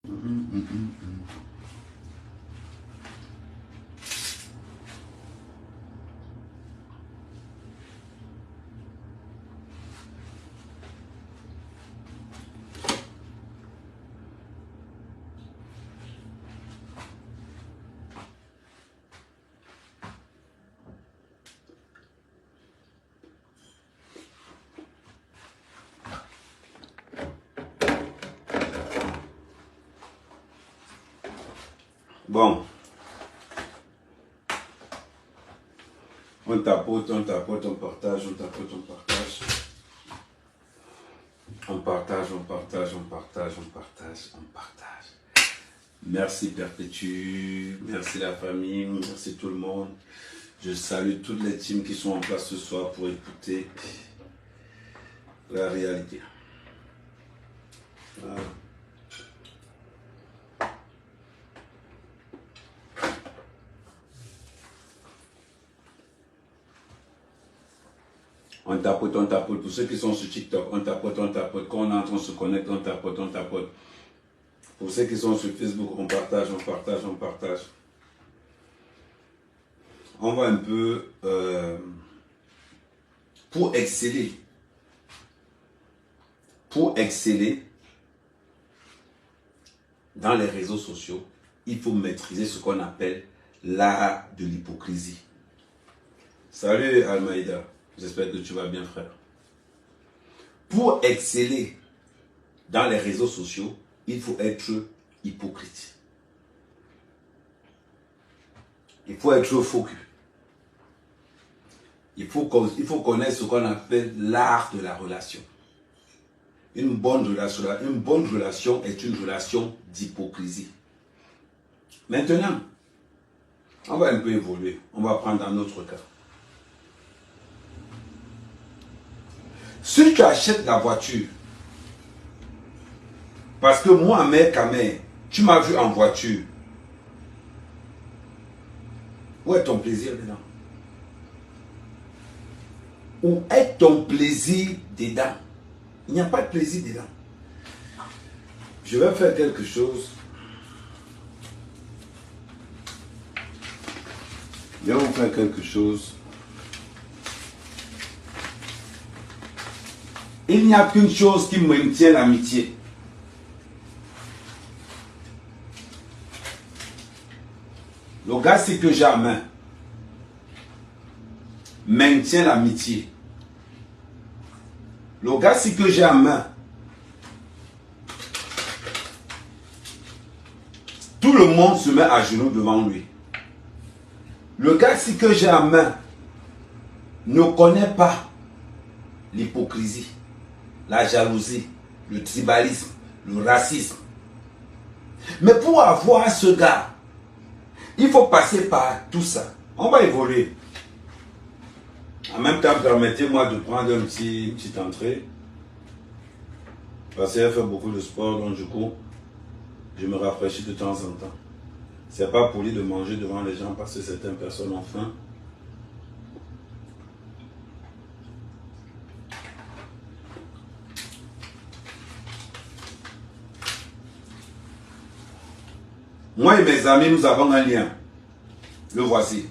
Bon, on tapote, on partage, on tapote, on partage. On partage, on partage, on partage, on partage, on partage. Merci Perpétue, merci la famille, merci tout le monde. Je salue toutes les teams qui sont en place ce soir pour écouter la réalité. Voilà. On tapote, on tapote. Pour ceux qui sont sur TikTok, on tapote, on tapote. Quand on est en train de se connecter, on tapote, on tapote. Pour ceux qui sont sur Facebook, on partage, on partage, on partage. On va un peu... pour exceller dans les réseaux sociaux, il faut maîtriser ce qu'on appelle l'art de l'hypocrisie. Salut Almaïda. J'espère que tu vas bien, frère. Pour exceller dans les réseaux sociaux, il faut être hypocrite. Il faut être faux cul. Il faut connaître ce qu'on appelle l'art de la relation. Une bonne relation est une relation d'hypocrisie. Maintenant, on va un peu évoluer. On va prendre un autre cas. Si tu achètes la voiture, parce que moi, mère Kamé, tu m'as vu en voiture, où est ton plaisir dedans? Où est ton plaisir dedans? Il n'y a pas de plaisir dedans. Je vais faire quelque chose. Je vais vous faire quelque chose. Il n'y a qu'une chose qui maintient l'amitié. Le gars, c'est que j'ai en main. Maintient l'amitié. Le gars, c'est que j'ai en main. Tout le monde se met à genoux devant lui. Le gars, c'est que j'ai en main, ne connaît pas l'hypocrisie, la jalousie, le tribalisme, le racisme. Mais pour avoir ce gars, il faut passer par tout ça. On va évoluer. En même temps, permettez-moi de prendre une petite entrée. Parce que j'ai fait beaucoup de sport, donc du coup, je me rafraîchis de temps en temps. C'est pas poli de manger devant les gens parce que certaines personnes ont faim. Moi et mes amis, nous avons un lien. Le voici.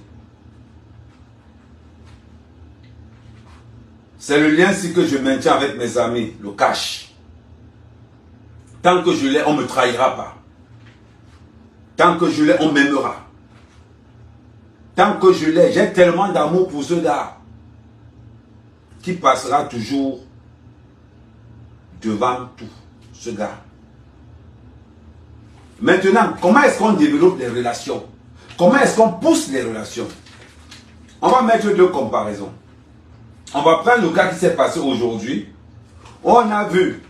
C'est le lien que je maintiens avec mes amis, le cash. Tant que je l'ai, on ne me trahira pas. Tant que je l'ai, on m'aimera. Tant que je l'ai, j'ai tellement d'amour pour ce gars qui passera toujours devant tout, ce gars. Maintenant, comment est-ce qu'on développe les relations? Comment est-ce qu'on pousse les relations? On va mettre deux comparaisons. On va prendre le cas qui s'est passé aujourd'hui. On a vu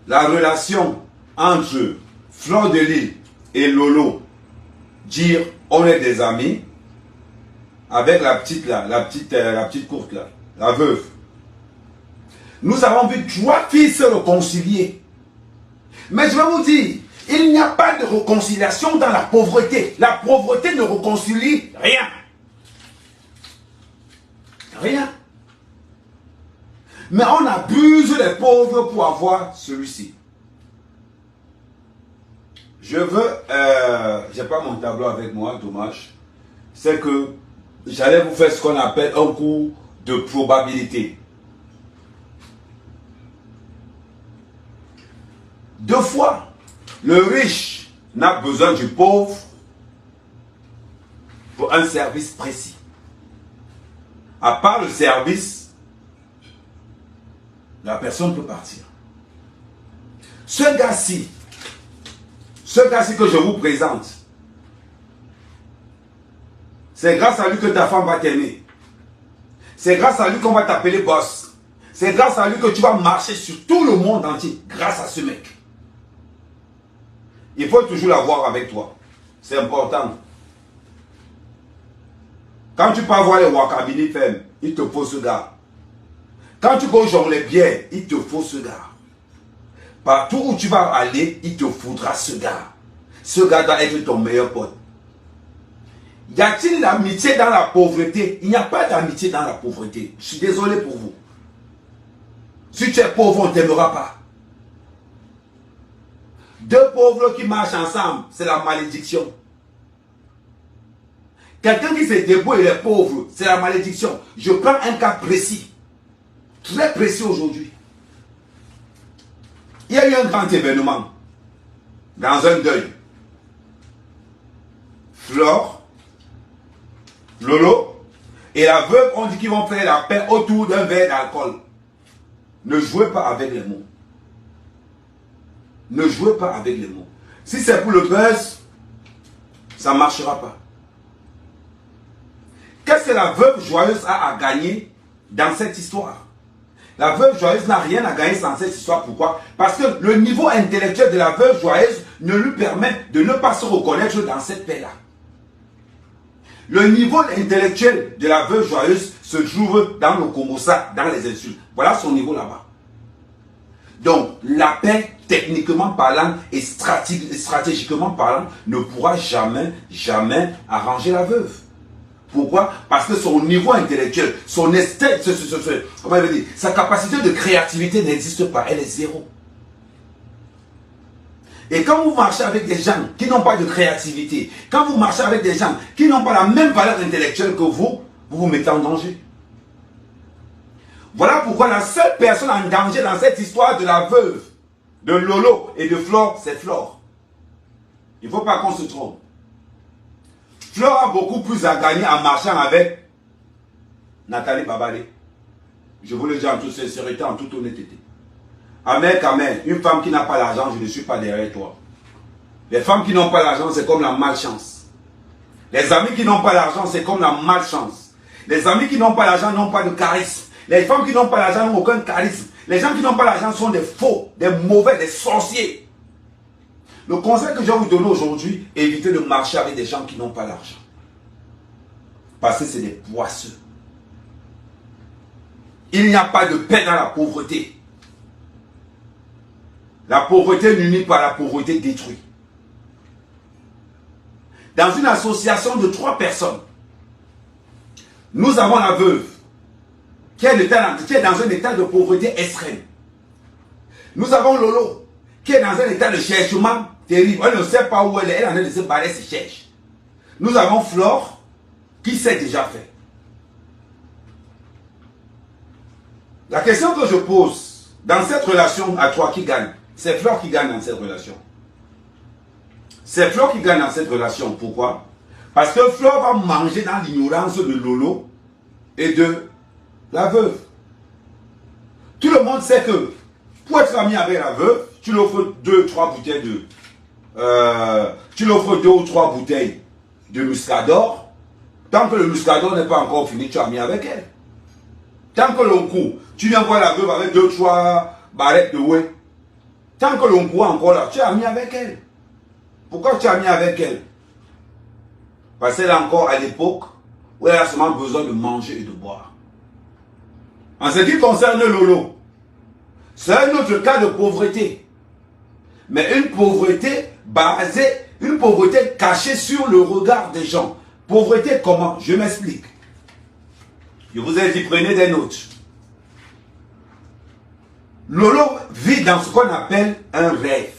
la relation entre Fleur de Lys et Lolo dire on est des amis avec la petite là, la petite courte là, la veuve. Nous avons vu trois filles se réconcilier. Mais je vais vous dire, il n'y a pas de réconciliation dans la pauvreté. La pauvreté ne réconcilie rien. Rien. Mais on abuse les pauvres pour avoir celui-ci. Je veux, j'ai pas mon tableau avec moi, dommage. C'est que j'allais vous faire ce qu'on appelle un cours de probabilité. Deux fois, le riche n'a besoin du pauvre pour un service précis. À part le service, la personne peut partir. Ce gars-ci que je vous présente, c'est grâce à lui que ta femme va t'aimer. C'est grâce à lui qu'on va t'appeler boss. C'est grâce à lui que tu vas marcher sur tout le monde entier. Grâce à ce mec. Il faut toujours l'avoir avec toi. C'est important. Quand tu pars voir les Wakabini Femme, il te faut ce gars. Quand tu go dans les bières, il te faut ce gars. Partout où tu vas aller, il te faudra ce gars. Ce gars doit être ton meilleur pote. Y a-t-il l'amitié dans la pauvreté? Il n'y a pas d'amitié dans la pauvreté. Je suis désolé pour vous. Si tu es pauvre, on ne t'aimera pas. Deux pauvres qui marchent ensemble, c'est la malédiction. Quelqu'un qui se débrouille et est pauvre, c'est la malédiction. Je prends un cas précis. Très précis aujourd'hui. Il y a eu un grand événement. Dans un deuil. Flore, Lolo et la veuve ont dit qu'ils vont faire la paix autour d'un verre d'alcool. Ne jouez pas avec les mots. Ne jouez pas avec les mots. Si c'est pour le buzz, ça ne marchera pas. Qu'est-ce que la veuve joyeuse a à gagner dans cette histoire? La veuve joyeuse n'a rien à gagner dans cette histoire. Pourquoi? Parce que le niveau intellectuel de la veuve joyeuse ne lui permet de ne pas se reconnaître dans cette paix-là. Le niveau intellectuel de la veuve joyeuse se trouve dans le Komosa, dans les insultes. Voilà son niveau là-bas. Donc, la paix, techniquement parlant et stratégiquement parlant, ne pourra jamais arranger la veuve. Pourquoi? Parce que son niveau intellectuel, son comment il veut dire, sa capacité de créativité n'existe pas, elle est zéro. Et quand vous marchez avec des gens qui n'ont pas de créativité, quand vous marchez avec des gens qui n'ont pas la même valeur intellectuelle que vous, vous vous mettez en danger. Voilà pourquoi la seule personne en danger dans cette histoire de la veuve, de Lolo et de Flore, c'est Flore. Il ne faut pas qu'on se trompe. Flore a beaucoup plus à gagner en marchant avec Nathalie Babalé. Je vous le dis en toute sincérité, en toute honnêteté. Amen, amen. Une femme qui n'a pas l'argent, je ne suis pas derrière toi. Les femmes qui n'ont pas l'argent, c'est comme la malchance. Les amis qui n'ont pas l'argent, c'est comme la malchance. Les amis qui n'ont pas l'argent n'ont pas de charisme. Les femmes qui n'ont pas l'argent n'ont aucun charisme. Les gens qui n'ont pas l'argent sont des faux, des mauvais, des sorciers. Le conseil que je vais vous donner aujourd'hui, évitez de marcher avec des gens qui n'ont pas l'argent. Parce que c'est des poisseux. Il n'y a pas de paix dans la pauvreté. La pauvreté n'unit pas, la pauvreté détruit. Dans une association de 3 personnes, nous avons la veuve qui est dans un état de pauvreté extrême. Nous avons Lolo qui est dans un état de cherchement terrible. Elle ne sait pas où elle est, elle est en train de se barrer, se cherche. Nous avons Flore qui s'est déjà fait. La question que je pose dans cette relation à 3 qui gagne, c'est Flore qui gagne dans cette relation. C'est Flore qui gagne dans cette relation. Pourquoi? Parce que Flore va manger dans l'ignorance de Lolo et de la veuve. Tout le monde sait que pour être ami avec la veuve, tu lui offres 2-3 bouteilles tu lui offres 2 ou 3 bouteilles de muscador. Tant que le muscador n'est pas encore fini, tu es ami avec elle. Tant que l'on court, tu viens voir la veuve avec 2-3 barrettes de whey. Tant que l'on court encore là, tu es ami avec elle. Pourquoi tu es ami avec elle? Parce qu'elle est encore à l'époque où elle a seulement besoin de manger et de boire. En ce qui concerne Lolo, c'est un autre cas de pauvreté. Mais une pauvreté basée, une pauvreté cachée sur le regard des gens. Pauvreté comment? Je m'explique. Je vous ai dit, prenez des notes. Lolo vit dans ce qu'on appelle un rêve.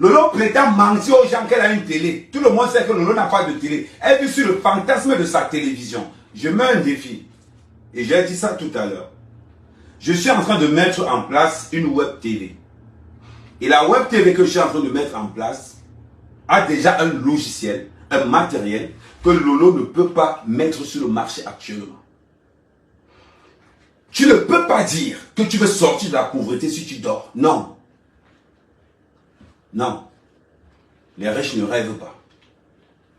Lolo prétend mentir aux gens qu'elle a une télé. Tout le monde sait que Lolo n'a pas de télé. Elle vit sur le fantasme de sa télévision. Je mets un défi. Et j'ai dit ça tout à l'heure. Je suis en train de mettre en place une web TV. Et la web TV que je suis en train de mettre en place a déjà un logiciel, un matériel que Lolo ne peut pas mettre sur le marché actuellement. Tu ne peux pas dire que tu veux sortir de la pauvreté si tu dors. Non. Non. Les riches ne rêvent pas.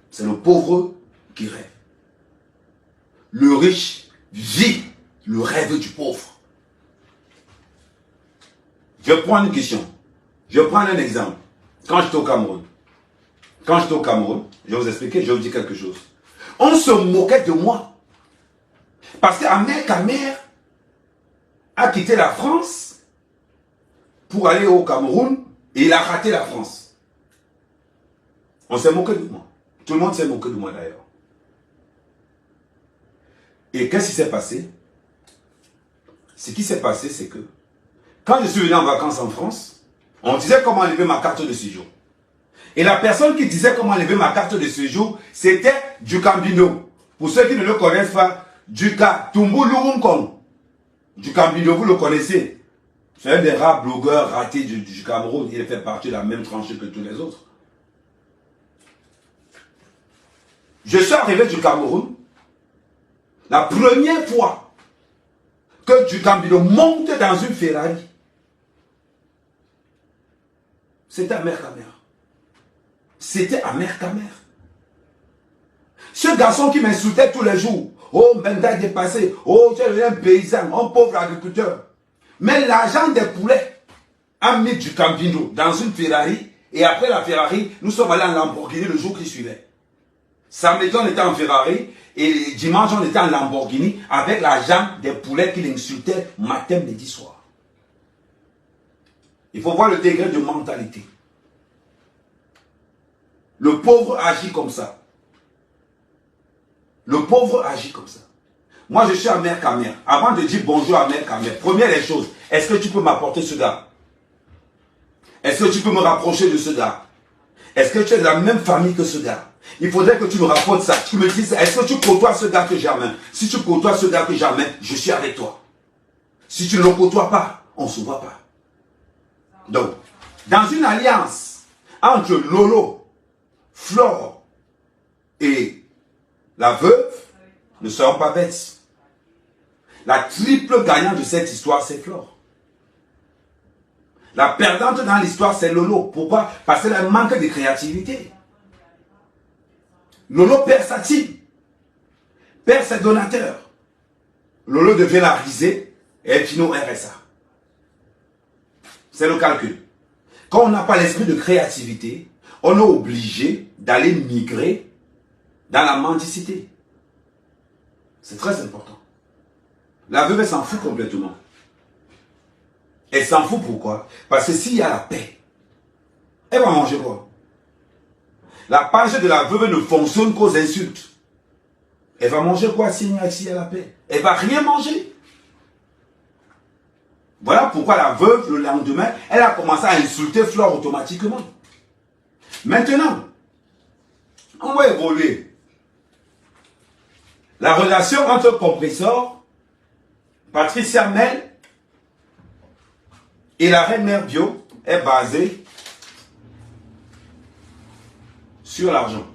C'est le pauvre qui rêve. Le riche vit le rêve du pauvre. Je prends une question. Je prends un exemple. Quand j'étais au Cameroun, je vais vous expliquer, je vais vous dire quelque chose. On se moquait de moi. Parce qu'Ahmed Kamer a quitté la France pour aller au Cameroun et il a raté la France. On s'est moqué de moi. Tout le monde s'est moqué de moi d'ailleurs. Et qu'est-ce qui s'est passé? Ce qui s'est passé, c'est que quand je suis venu en vacances en France, on disait comment enlever ma carte de séjour. Et la personne qui disait comment enlever ma carte de séjour, c'était Dukambino. Pour ceux qui ne le connaissent pas, Duka-Tumbu-Lurumkong. Dukambino, vous le connaissez. C'est un des rares blogueurs ratés du Cameroun. Il fait partie de la même tranche que tous les autres. Je suis arrivé du Cameroun. La première fois que Dukambino monte dans une Ferrari, c'était Ahmed Kamer. C'était Ahmed Kamer. Ce garçon qui m'insultait tous les jours. Oh, Mbenda est dépassé. Oh, tu es un paysan, un pauvre agriculteur. Mais l'agent des poulets a mis Dukambino dans une Ferrari. Et après la Ferrari, nous sommes allés en Lamborghini le jour qui suivait. Samedi, on était en Ferrari. Et dimanche, on était en Lamborghini avec l'agent des poulets qui l'insultait matin, midi, soir. Il faut voir le degré de mentalité. Le pauvre agit comme ça. Le pauvre agit comme ça. Moi, je suis Ahmed Kamer. Avant de dire bonjour à Ahmed Kamer, première des choses, est-ce que tu peux m'apporter ce gars? Est-ce que tu peux me rapprocher de ce gars? Est-ce que tu es de la même famille que ce gars? Il faudrait que tu me rapportes ça. Tu me dises, est-ce que tu côtoies ce gars que j'ai en main? Si tu côtoies ce gars que j'ai en main, je suis avec toi. Si tu ne le côtoies pas, on ne se voit pas. Donc, dans une alliance entre Lolo, Flore et la veuve, ne seront pas bêtes. La triple gagnante de cette histoire, c'est Flore. La perdante dans l'histoire, c'est Lolo. Pourquoi? Parce qu'elle manque de créativité. Lolo perd sa team, perd ses donateurs. Lolo devient la risée et elle finit au RSA. C'est le calcul. Quand on n'a pas l'esprit de créativité, on est obligé d'aller migrer dans la mendicité. C'est très important. La veuve, elle s'en fout complètement. Elle s'en fout pourquoi? Parce que s'il y a la paix, elle va manger quoi? La page de la veuve ne fonctionne qu'aux insultes. Elle va manger quoi s'il y a la paix? Elle va rien manger. Voilà pourquoi la veuve, le lendemain, elle a commencé à insulter Flore automatiquement. Maintenant, on va évoluer. La relation entre Compressor, Patricia Mel et la reine mère Bio est basée sur l'argent.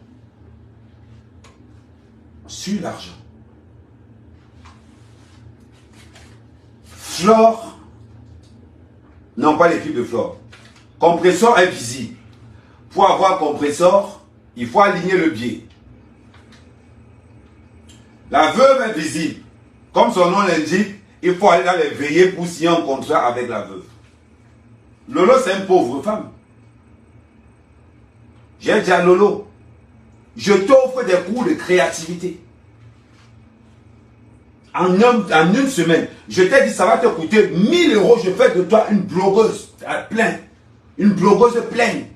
Sur l'argent. Flore, non pas l'équipe de Flore. Compressor est visible. Pour avoir Compressor, il faut aligner le biais. La veuve est visible. Comme son nom l'indique, il faut aller dans les veillées pour signer un contrat avec la veuve. Lolo, c'est une pauvre femme. J'ai dit à Lolo, je t'offre des cours de créativité. En une semaine, je t'ai dit, ça va te coûter 1000 €. Je fais de toi une blogueuse pleine. Une blogueuse pleine.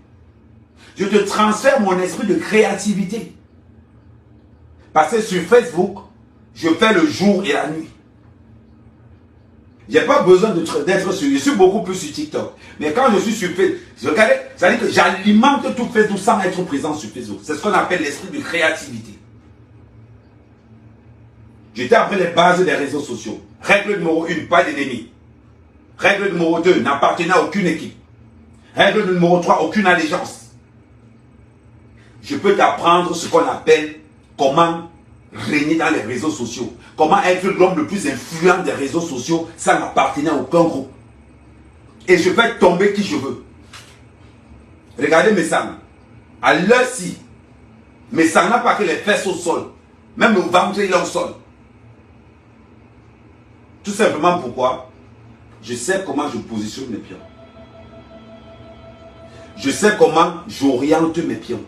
Je te transfère mon esprit de créativité. Parce que sur Facebook, je fais le jour et la nuit. J'ai pas besoin d'être sur... Je suis beaucoup plus sur TikTok. Mais quand je suis sur Facebook, regardez, ça veut dire que j'alimente tout Facebook sans être présent sur Facebook. C'est ce qu'on appelle l'esprit de créativité. J'étais après les bases des réseaux sociaux. Règle numéro 1, pas d'ennemis. Règle numéro 2, n'appartenir à aucune équipe. Règle numéro 3, aucune allégeance. Je peux t'apprendre ce qu'on appelle comment régner dans les réseaux sociaux. Comment être l'homme le plus influent des réseaux sociaux sans appartenir à aucun groupe. Et je fais tomber qui je veux. Regardez mes sangs. À l'heure-ci, mes sangs n'a pas que les fesses au sol. Même le ventre il est au sol. Tout simplement pourquoi je sais comment je positionne mes pions. Je sais comment j'oriente mes pions.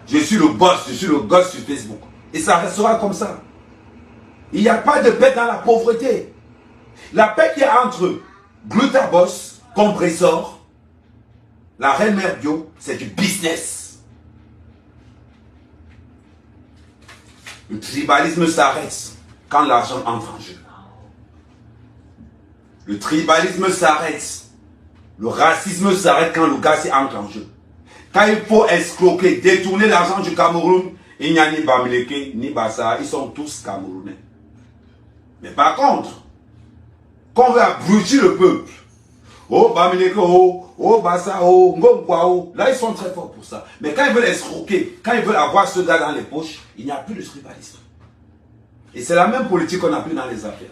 Je suis le boss, je suis le gosse sur Facebook. Et ça restera comme ça. Il n'y a pas de paix dans la pauvreté. La paix qu'il y a entre Glutaboss, Compressor, la Reine Mère Bio, c'est du business. Le tribalisme s'arrête quand l'argent entre en jeu. Le tribalisme s'arrête. Le racisme s'arrête quand le gars entre en jeu. Quand il faut escroquer, détourner l'argent du Cameroun, il n'y a ni Bamileke, ni Bassa, ils sont tous Camerounais. Mais par contre, quand on veut abrutir le peuple, oh Bamileke, oh Bassa, oh Ngomkwa, oh, là ils sont très forts pour ça. Mais quand ils veulent escroquer, quand ils veulent avoir ce gars dans les poches, il n'y a plus de tribalisme. Et c'est la même politique qu'on a plus dans les affaires.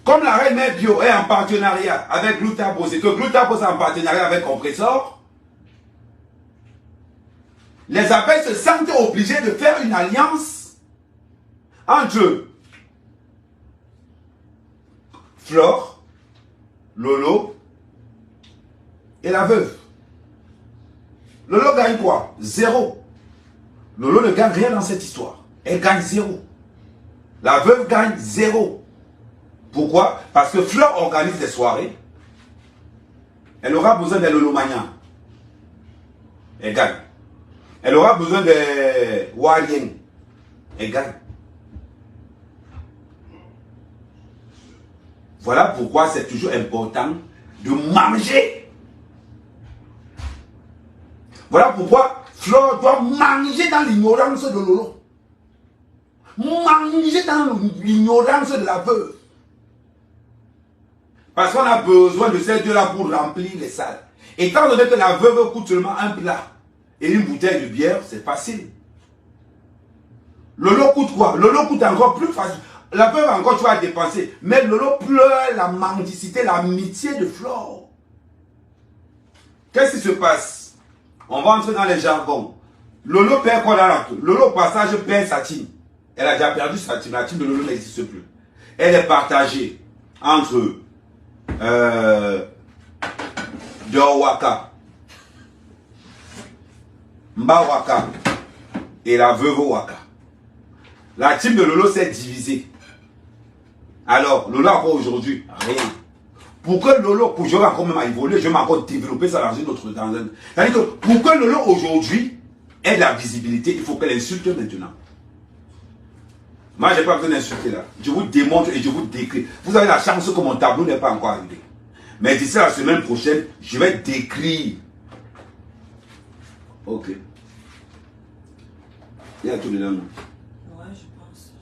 Comme la Reine Mère Bio est en partenariat avec Glutaboss et que Glutaboss est en partenariat avec Compressor, les abeilles se sentent obligées de faire une alliance entre Flore, Lolo et la veuve. Lolo gagne quoi? Zéro. Lolo ne gagne rien dans cette histoire. Elle gagne zéro. La veuve gagne zéro. Pourquoi? Parce que Flore organise des soirées. Elle aura besoin des Lolomaniens. Elle gagne. Elle aura besoin des Wariens. Elle gagne. Voilà pourquoi c'est toujours important de manger. Voilà pourquoi Flore doit manger dans l'ignorance de Lolo. Manger dans l'ignorance de la veuve. Parce qu'on a besoin de ces deux-là pour remplir les salles. Étant donné que la veuve coûte seulement un plat et une bouteille de bière, c'est facile. Lolo coûte quoi? Lolo coûte encore plus facile. La veuve encore tu vas dépenser. Mais Lolo pleure la mendicité, l'amitié de Flore. Qu'est-ce qui se passe? On va entrer dans les jargons. Lolo perd quoi dans la tour? Lolo au passage perd sa team. Elle a déjà perdu sa team. La team de Lolo n'existe plus. Elle est partagée entre Waka, Mba Waka et la veuve Waka. La team de Lolo s'est divisée. Alors, Lolo encore aujourd'hui, rien. Pour que Lolo, je vais encore même évoluer, je vais encore développer ça dans une autre dans un... C'est-à-dire que pour que Lolo aujourd'hui ait de la visibilité, il faut qu'elle insulte maintenant. Moi, je n'ai pas besoin d'insulter là. Je vous démontre et je vous décris. Vous avez la chance que mon tableau n'est pas encore arrivé. Mais d'ici la semaine prochaine, je vais décrire. Ok. Il y a tout dedans. Ouais, je pense.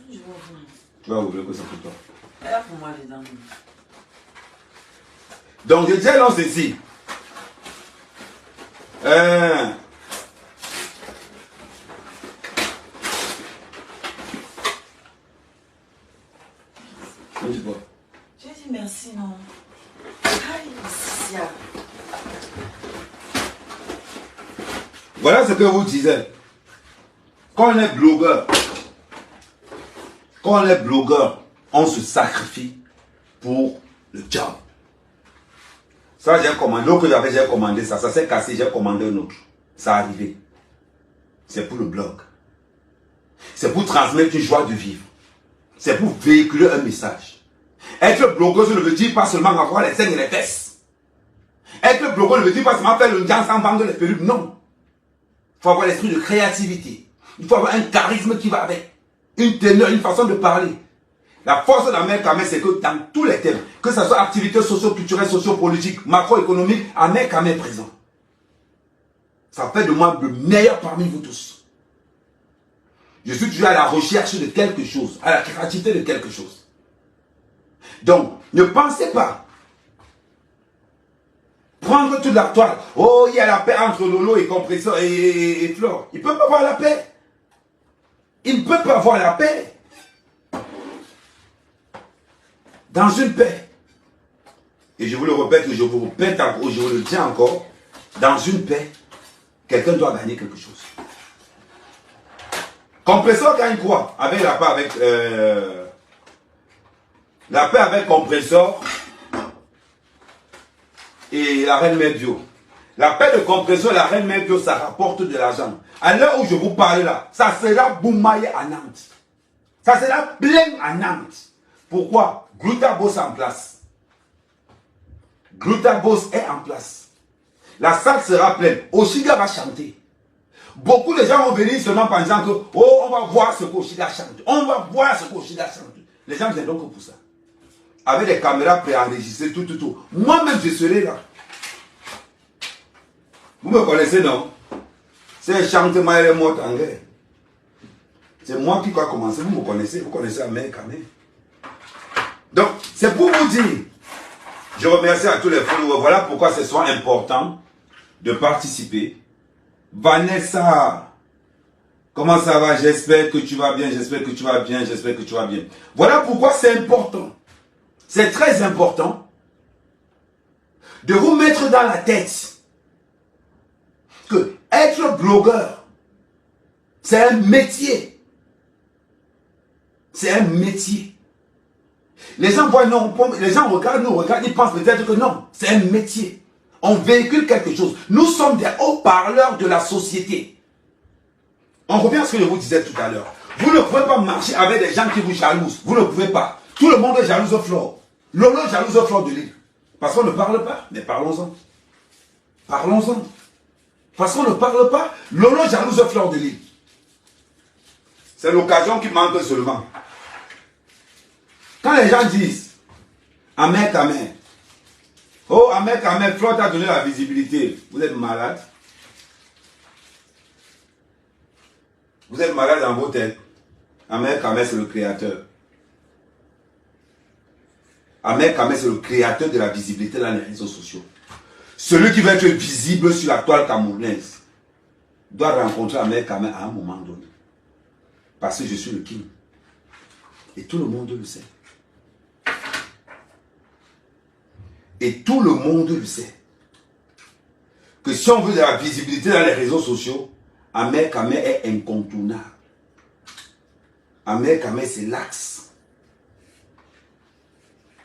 Je vais ouvrir. Tu vas ouvrir que ça pour toi. Il y a pour moi dedans. Donc, je disais non ceci. J'ai dit merci, non. Aïe, Sia. Voilà ce que vous disiez. Quand on est blogueur, on se sacrifie pour le job. Ça, j'ai commandé. L'autre que j'ai commandé ça. Ça s'est cassé, j'ai commandé un autre. Ça a arrivé. C'est pour le blog. C'est pour transmettre une joie de vivre. C'est pour véhiculer un message. Être blogueur, ça ne veut dire pas seulement avoir les seins et les fesses. Être blogueur ne veut dire pas seulement faire le dance sans vendre les perruques. Non. Il faut avoir l'esprit de créativité. Il faut avoir un charisme qui va avec. une teneur, une façon de parler. La force de Ahmed Kamé, c'est que dans tous les thèmes, que ce soit activités socio-culturelles, socio-politiques, macroéconomiques, Ahmed Kamé est présent. Ça fait de moi le meilleur parmi vous tous. Je suis toujours à la recherche de quelque chose, à la créativité de quelque chose. Donc, ne pensez pas prendre toute la toile. Oh, il y a la paix entre Lolo et Compresseur et Flore. Il ne peut pas avoir la paix. Il ne peut pas avoir la paix. Dans une paix. Et je vous le répète, je vous répète encore, je vous le dis encore. Dans une paix, quelqu'un doit gagner quelque chose. Compresseur gagne quoi? Avec la paix avec... la paix avec Compresseur et la reine mère bio. La paix de Compresseur et la reine mère bio, ça rapporte de l'argent. À l'heure où je vous parle là, ça sera boumaillé à Nantes. Ça sera plein à Nantes. Pourquoi? Glutabos est en place. Glutabos est en place. La salle sera pleine. Oshiga va chanter. Beaucoup de gens vont venir seulement en disant que oh, on va voir ce qu'Oshiga chante. On va voir ce qu'Oshiga chante. Les gens viennent donc pour ça. Avec des caméras préenregistrées, tout. Moi-même, je serai là. Vous me connaissez, non? C'est chantement et mort en guerre. C'est moi qui dois commencer. Vous me connaissez. Vous connaissez Ahmed Kamé. Donc, c'est pour vous dire. Je remercie à tous les followers. Voilà pourquoi ce soit important de participer. Vanessa, comment ça va? J'espère que tu vas bien. J'espère que tu vas bien. J'espère que tu vas bien. Voilà pourquoi c'est important. C'est très important de vous mettre dans la tête que être blogueur, c'est un métier. C'est un métier. Les gens voient, non, les gens regardent, nous regardent, ils pensent peut-être que non, c'est un métier. On véhicule quelque chose. Nous sommes des haut-parleurs de la société. On revient à ce que je vous disais tout à l'heure. Vous ne pouvez pas marcher avec des gens qui vous jalousent. Vous ne pouvez pas. Tout le monde est jaloux au Flore. Lolo est jaloux au Flore de l'île. Parce qu'on ne parle pas. Mais parlons-en. Parlons-en. Parce qu'on ne parle pas. Lolo est jaloux au Flore de l'île. C'est l'occasion qui manque seulement. Quand les gens disent Ahmed Kamé, oh Ahmed Kamé, Flore t'a donné la visibilité. Vous êtes malade. Vous êtes malade dans vos têtes. Ahmed Kamé, c'est le créateur. Ahmed Kamé, c'est le créateur de la visibilité dans les réseaux sociaux. Celui qui veut être visible sur la toile camerounaise doit rencontrer Ahmed Kamé à un moment donné. Parce que je suis le king. Et tout le monde le sait. Et tout le monde le sait. Que si on veut de la visibilité dans les réseaux sociaux, Ahmed Kamé est incontournable. Ahmed Kamé, c'est l'axe.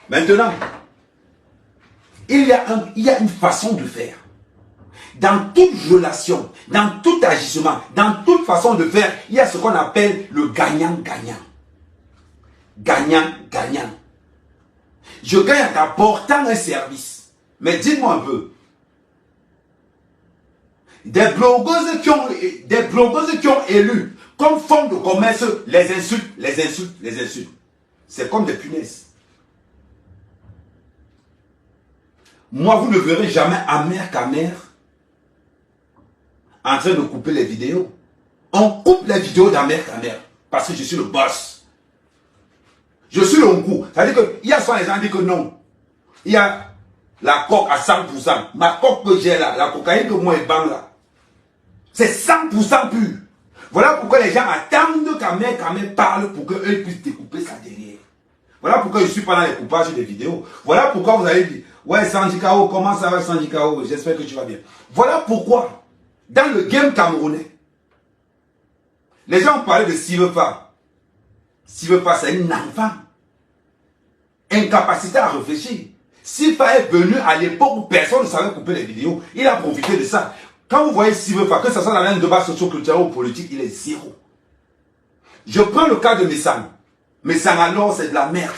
Maintenant, il y a une façon de faire. Dans toute relation, dans tout agissement, dans toute façon de faire, il y a ce qu'on appelle le gagnant-gagnant. Gagnant-gagnant. Je gagne en t'apportant un service. Mais dites-moi un peu. Des blogueuses qui ont élu comme forme de commerce les insultes. C'est comme des punaises. Moi, vous ne verrez jamais Ahmed Kamé en train de couper les vidéos. On coupe les vidéos d'Ahmed Kamé parce que je suis le boss. Je suis le Nkou. C'est-à-dire qu'il y a soit les gens disent que non. Il y a la coque à 100%. Ma coque que j'ai là, la cocaïne que moi et bang là. C'est 100% pur. Voilà pourquoi les gens attendent qu'Ahmed Kamé parle pour qu'eux puissent découper ça derrière. Voilà pourquoi je suis pas dans les coupages des vidéos. Voilà pourquoi vous allez dire, ouais Sanji Kao, comment ça va Sanji Kao? J'espère que tu vas bien. Voilà pourquoi, dans le game camerounais, les gens ont parlé de Sivefa. Sivefa, c'est un enfant. Incapacité à réfléchir. Sivefa est venu à l'époque où personne ne savait couper les vidéos. Il a profité de ça. Quand vous voyez Sivefa, que ce soit dans un débat socio-culturel ou politique, il est zéro. Je prends le cas de Messang. Messang alors, c'est de la merde.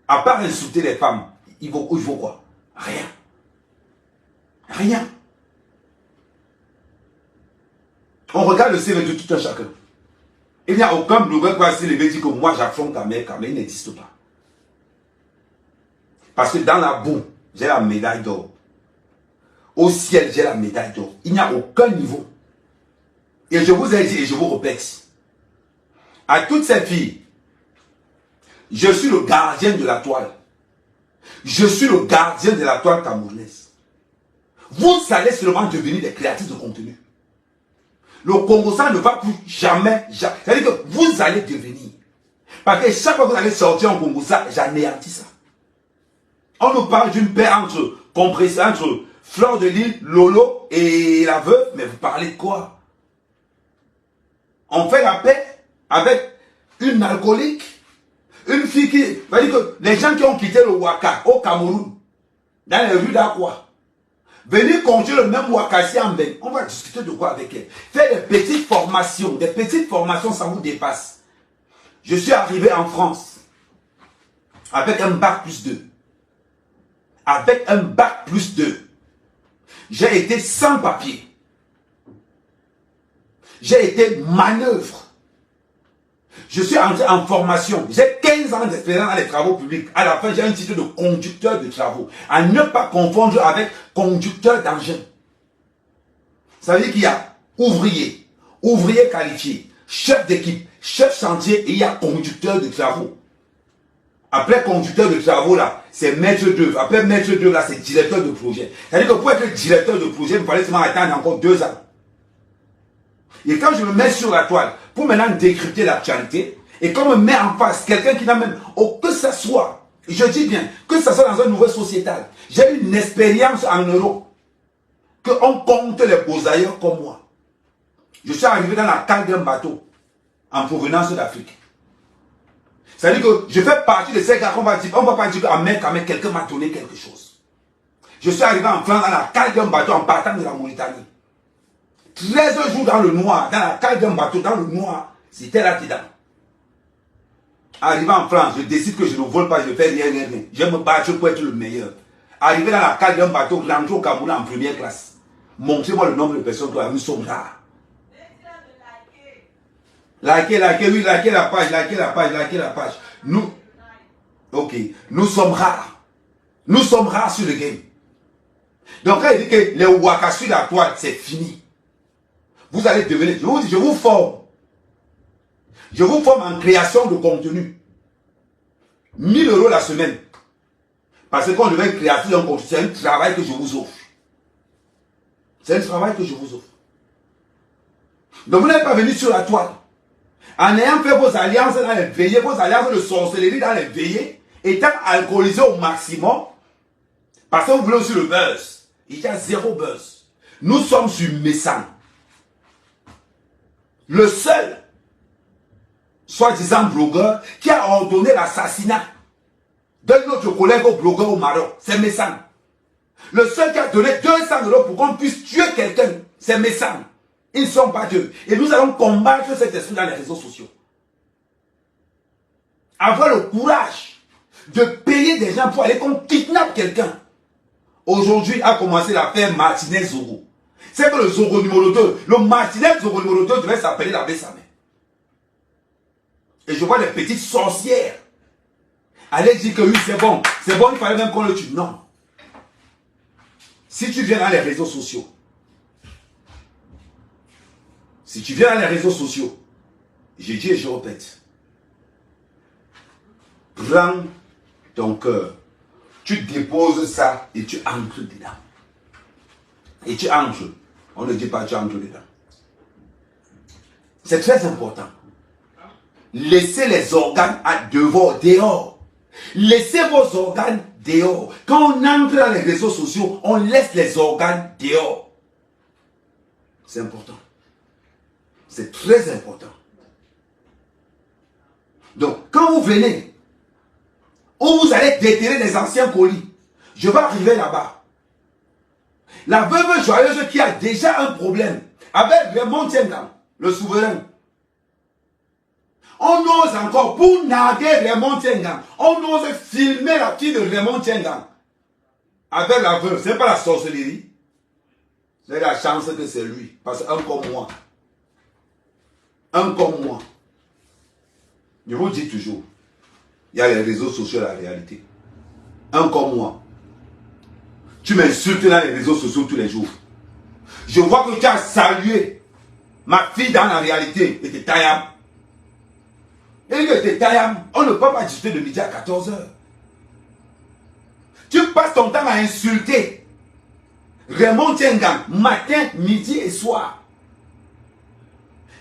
À part insulter les femmes, il vaut quoi? Rien. Rien. On regarde le CV de tout un chacun. Il n'y a aucun blogueur qui va se lever et dire que moi j'affronte Kamel. Kamel n'existe pas. Parce que dans la boue, j'ai la médaille d'or. Au ciel, j'ai la médaille d'or. Il n'y a aucun niveau. Et je vous ai dit et je vous répète. À toutes ces filles, je suis le gardien de la toile. Je suis le gardien de la toile camerounaise. Vous allez seulement devenir des créatrices de contenu. Le Congo, ça ne va plus jamais. C'est-à-dire que vous allez devenir. Parce que chaque fois que vous allez sortir en Congo, ça, j'anéantis ça. On nous parle d'une paix entre Fleur de Lys, Lolo et la veuve, mais vous parlez de quoi? On fait la paix avec une alcoolique, une fille qui... C'est-à-dire que les gens qui ont quitté le Ouaka au Cameroun, dans les rues d'Aqua, venir continuer le même Ouakassi en Ben, on va discuter de quoi avec elle? Faire des petites formations, ça vous dépasse. Je suis arrivé en France avec un bac plus 2. Avec un bac plus 2. J'ai été sans papier. J'ai été manœuvre. Je suis entré en formation. J'ai 15 ans d'expérience dans les travaux publics. À la fin, j'ai un titre de conducteur de travaux. À ne pas confondre avec conducteur d'engin. Ça veut dire qu'il y a ouvrier, ouvrier qualifié, chef d'équipe, chef chantier et il y a conducteur de travaux. Après conducteur de travaux là, c'est maître d'œuvre. Après maître d'œuvre là, c'est directeur de projet. C'est-à-dire que pour être directeur de projet, il me fallait seulement attendre encore 2 ans. Et quand je me mets sur la toile, pour maintenant décrypter l'actualité, et quand on me met en face quelqu'un qui n'a même, que ce soit, je dis bien, que ce soit dans un nouveau sociétal, j'ai une expérience en Europe, qu'on compte les beaux ailleurs comme moi. Je suis arrivé dans la cale d'un bateau, en provenance d'Afrique. C'est-à-dire que je fais partie de ces gars qu'on va dire, on ne va pas dire qu'à mec, quelqu'un m'a donné quelque chose. Je suis arrivé en France dans la cale d'un bateau en partant de la Mauritanie. 13 jours dans le noir, dans la cale d'un bateau, dans le noir, c'était là-dedans. Arrivé en France, je décide que je ne vole pas, je ne fais rien. Je me battre pour être le meilleur. Arrivé dans la cale d'un bateau, rentrer au Cameroun en première classe. Montrez-moi le nombre de personnes que nous sommes rares. Likez la page. Nous, ok, nous sommes rares. Nous sommes rares sur le game. Donc quand il dit que les Ouaka sur la toile, c'est fini. Vous allez devenir, je vous dis, je vous forme. Je vous forme en création de contenu. 1000 € la semaine. Parce qu'on devient créatif d'un contenu. C'est un travail que je vous offre. C'est un travail que je vous offre. Donc vous n'êtes pas venu sur la toile. En ayant fait vos alliances dans les veillées, vos alliances de sorcellerie dans les veillées, étant alcoolisé au maximum, parce que vous voulez aussi le buzz. Il y a 0 buzz. Nous sommes sur Messan. Le seul, soi-disant blogueur, qui a ordonné l'assassinat d'un autre collègue au blogueur au Maroc, c'est Messan. Le seul qui a donné 200 € pour qu'on puisse tuer quelqu'un, c'est Messan. Ils ne sont pas deux. Et nous allons combattre cet esprit dans les réseaux sociaux. Avoir le courage de payer des gens pour aller qu'on kidnappe quelqu'un. Aujourd'hui a commencé l'affaire Martinez Zoro. C'est que le Zoro numéro 2, le Martinez Zoro numéro 2 devait s'appeler la Bessamé. Et je vois des petites sorcières aller dire que oui, c'est bon, il fallait même qu'on le tue. Non. Si tu viens dans les réseaux sociaux, je dis et je répète, prends ton cœur, tu déposes ça et tu entres dedans. Et tu entres. On ne dit pas tu entres dedans. C'est très important. Laissez les organes dehors. Laissez vos organes dehors. Quand on entre dans les réseaux sociaux, on laisse les organes dehors. C'est important. C'est très important. Donc, quand vous venez, où vous allez déterrer les anciens colis, je vais arriver là-bas. La veuve joyeuse qui a déjà un problème avec Raymond Tiengang, le souverain. On ose encore, pour narguer Raymond Tiengang, on ose filmer la fille de Raymond Tiengang avec la veuve. Ce n'est pas la sorcellerie. C'est la chance que c'est lui. Parce qu'un comme moi, Je vous dis toujours, il y a les réseaux sociaux, la réalité. Un comme moi, tu m'insultes dans les réseaux sociaux tous les jours. Je vois que tu as salué ma fille dans la réalité et t'es taillable. Et que t'es taillable, on ne peut pas discuter de midi à 14 h. Tu passes ton temps à insulter Raymond Tiengang, matin, midi et soir.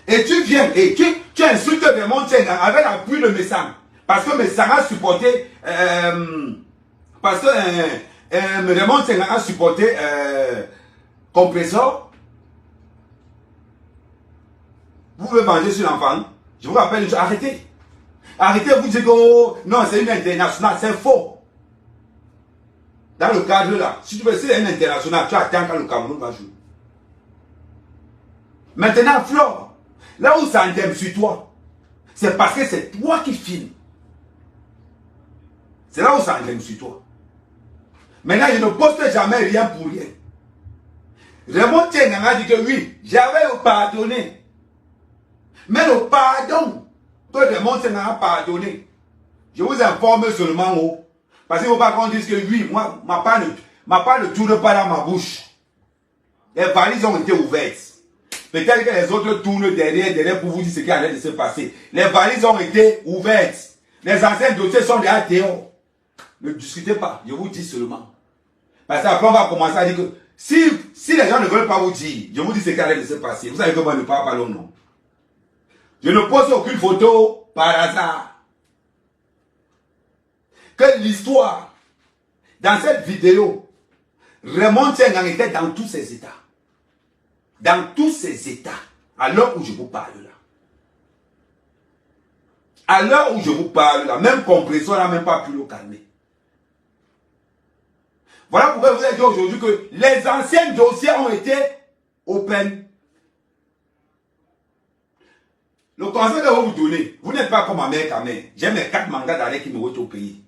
Et tu viens et tu insultes Raymond Tiengang avec l'appui de Messang. Parce que Messang a supporté, parce que Raymond Tiengang a supporté Compressor. Vous pouvez venger sur l'enfant. Je vous rappelle, arrêtez. Arrêtez de vous dire que oh, non, c'est une internationale, c'est faux. Dans le cadre là, si tu veux, si c'est une internationale, tu attends quand le Cameroun va jouer. Maintenant, Flore, là où ça entame sur toi, c'est parce que c'est toi qui filmes. C'est là où ça entame sur toi. Maintenant, je ne poste jamais rien pour rien. Raymond Tiengang a dit que oui, j'avais pardonné. Mais le pardon que Raymond Tiengang a pardonné, je vous informe seulement haut. Parce qu'il ne faut pas qu'on dise que oui, moi, ma part ne tourne pas dans ma bouche. Les valises ont été ouvertes. Peut-être que les autres tournent derrière pour vous dire ce qui allait de se passer. Les valises ont été ouvertes. Les anciens dossiers sont déjà dehors. Ne discutez pas, je vous dis seulement. Parce qu'après on va commencer à dire que si les gens ne veulent pas vous dire, je vous dis ce qui allait de se passer. Vous savez que moi je ne parle pas long, non. Je ne pose aucune photo par hasard. Que l'histoire, dans cette vidéo, Raymond Tiengang était dans tous ses états. Dans tous ses états, à l'heure où je vous parle là. À l'heure où je vous parle là, même Compressor n'a même pas pu le calmer. Voilà pourquoi je vous ai dit aujourd'hui que les anciens dossiers ont été open. Le conseil que je vais vous donner, vous n'êtes pas comme ma mère Kamé. J'ai mes 4 mandats d'arrêt qui me retrouvent au pays.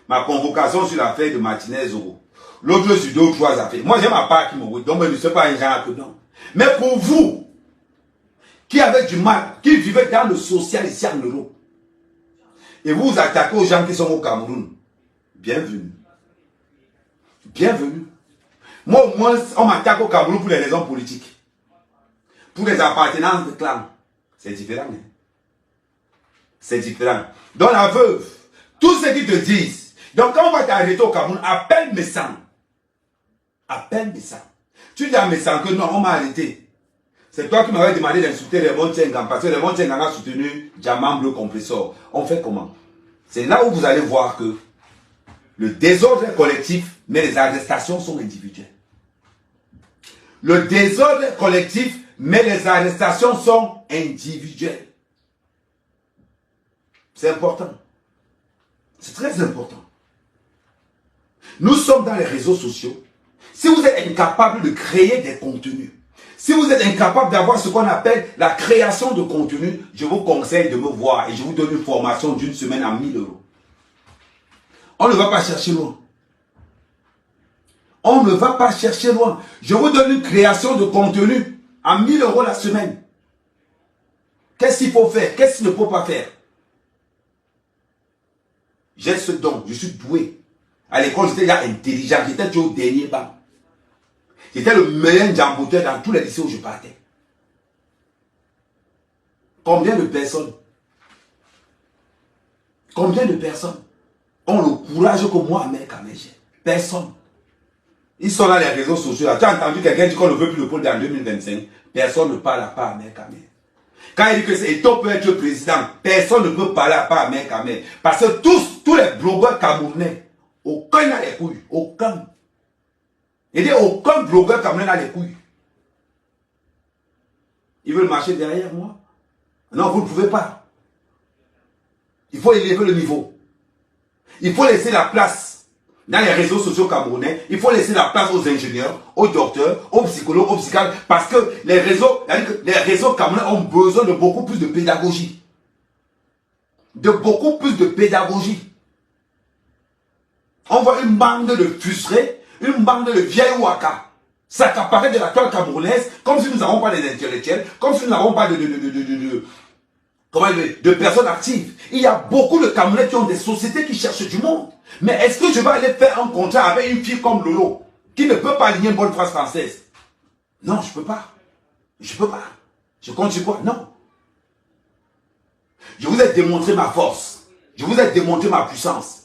Ma convocation sur l'affaire de Martinez Zoro. L'autre sur 2 ou 3 affaires. Moi j'ai ma part qui me retrouvent. Donc je ne suis pas un genre que non. Mais pour vous, qui avez du mal, qui vivez dans le social ici en Europe, et vous vous attaquez aux gens qui sont au Cameroun, bienvenue. Bienvenue. Moi au moins, on m'attaque au Cameroun pour des raisons politiques. Pour des appartenances de clans. C'est différent. Hein? C'est différent. Donc la veuve, tout ce qu'ils te disent. Donc quand on va t'arrêter au Cameroun, appelle Messang. Appelle Messang. Tu dis à Messang que non, on m'a arrêté. C'est toi qui m'avais demandé d'insulter Raymond Tiengang parce que Raymond Tiengang a soutenu Diamant Bleu Compressor. On fait comment? C'est là où vous allez voir que le désordre est collectif, mais les arrestations sont individuelles. Le désordre est collectif, mais les arrestations sont individuelles. C'est important. C'est très important. Nous sommes dans les réseaux sociaux. Si vous êtes incapable de créer des contenus, si vous êtes incapable d'avoir ce qu'on appelle la création de contenu, je vous conseille de me voir et je vous donne une formation d'une semaine à 1000 €. On ne va pas chercher loin. On ne va pas chercher loin. Je vous donne une création de contenu à 1000 € la semaine. Qu'est-ce qu'il faut faire? Qu'est-ce qu'il ne faut pas faire? J'ai ce don, je suis doué. À l'école, j'étais déjà intelligent, j'étais toujours au dernier banc. J'étais le meilleur jamboteur dans tous les lycées où je partais. Combien de personnes ont le courage que moi, mec, j'ai? Personne. Ils sont dans les réseaux sociaux. Tu as entendu quelqu'un dire qu'on ne veut plus le pôle en 2025? Personne ne parle à part Mec Kamé. Quand il dit que Eto peut être président, personne ne peut parler à part Mec Kamé. Parce que tous les blogueurs camerounais, aucun n'a les couilles. Aucun. Il dit aucun blogueur camerounais n'a les couilles. Ils veulent marcher derrière moi? Non, vous ne pouvez pas. Il faut élever le niveau. Il faut laisser la place dans les réseaux sociaux camerounais. Il faut laisser la place aux ingénieurs, aux docteurs, aux psychologues, aux psychiatres. Parce que les réseaux camerounais ont besoin de beaucoup plus de pédagogie. De beaucoup plus de pédagogie. On voit une bande de frustrés, une bande de vieilles waka s'accaparer de la toile camerounaise comme si nous n'avons pas des intellectuels, comme si nous n'avons pas de personnes actives. Il y a beaucoup de Camerounais qui ont des sociétés qui cherchent du monde. Mais est-ce que je vais aller faire un contrat avec une fille comme Lolo, qui ne peut pas aligner une bonne phrase française? Non, je ne peux pas. Je ne peux pas. Je compte sur quoi? Non. Je vous ai démontré ma force. Je vous ai démontré ma puissance.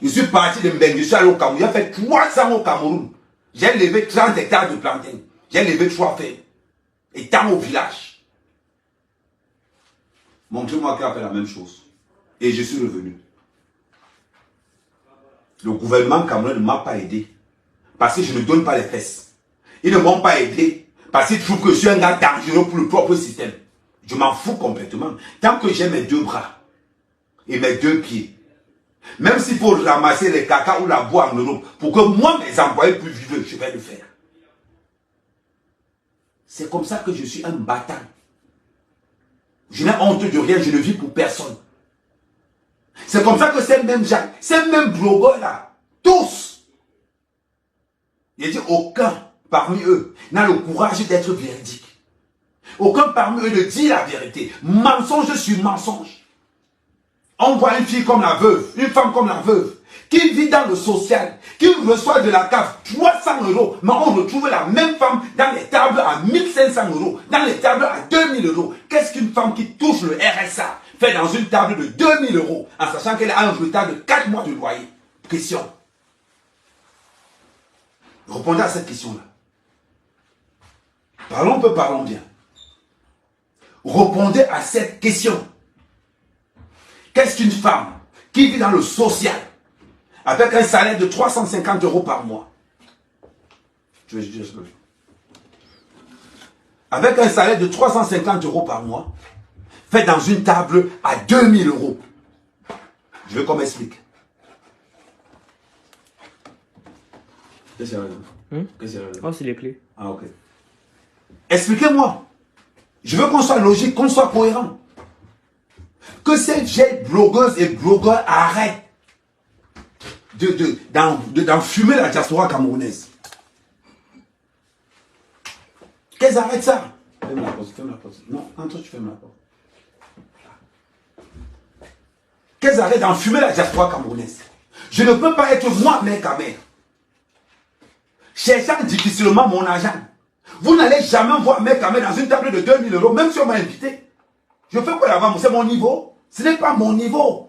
Je suis parti de Mbengue, je suis allé au Cameroun. J'ai fait 3 ans au Cameroun. J'ai levé 30 hectares de plantains. J'ai levé 3 fermes. Et tant au village. Montrez-moi qui a fait la même chose. Et je suis revenu. Le gouvernement camerounais ne m'a pas aidé. Parce que je ne donne pas les fesses. Ils ne m'ont pas aidé. Parce qu'ils trouvent que je suis un gars dangereux pour le propre système. Je m'en fous complètement. Tant que j'ai mes 2 bras et mes 2 pieds. Même s'il faut ramasser les caca ou la bois en Europe pour que moi, mes employés puissent vivre, je vais le faire. C'est comme ça que je suis un battant. Je n'ai honte de rien, je ne vis pour personne. C'est comme ça que ces mêmes gens, ces mêmes blogueurs là, tous, il dit aucun parmi eux n'a le courage d'être véridique. Aucun parmi eux ne dit la vérité. Mensonge sur mensonge. On voit une fille comme la veuve, une femme comme la veuve, qui vit dans le social, qui reçoit de la CAF 300 €, mais on retrouve la même femme dans les tables à 1500 €, dans les tables à 2000 €. Qu'est-ce qu'une femme qui touche le RSA fait dans une table de 2000 € en sachant qu'elle a un retard de 4 mois de loyer? Question. Répondez à cette question-là. Parlons peu, parlons bien. Répondez à cette question. Qu'est-ce qu'une femme qui vit dans le social avec un salaire de 350 € par mois? Avec un salaire de 350 € par mois, fait dans une table à 2000 €. Je veux qu'on m'explique. Qu'est-ce qu'il y a? Qu'est-ce qu'il y a? Oh, c'est les clés. Ah, ok. Expliquez-moi. Je veux qu'on soit logique, qu'on soit cohérent. Que ces vieilles blogueuses et blogueurs arrêtent d'enfumer la diaspora camerounaise. Qu'elles arrêtent ça. Ferme la porte, ferme la porte. Non, quand toi tu fermes la porte. Qu'elles arrêtent d'enfumer la diaspora camerounaise. Je ne peux pas être moi, mec à mère, cherchant difficilement mon argent. Vous n'allez jamais voir mec à mère dans une table de 2000 €, même si on m'a invité. Je fais quoi là-bas? C'est mon niveau. Ce n'est pas mon niveau.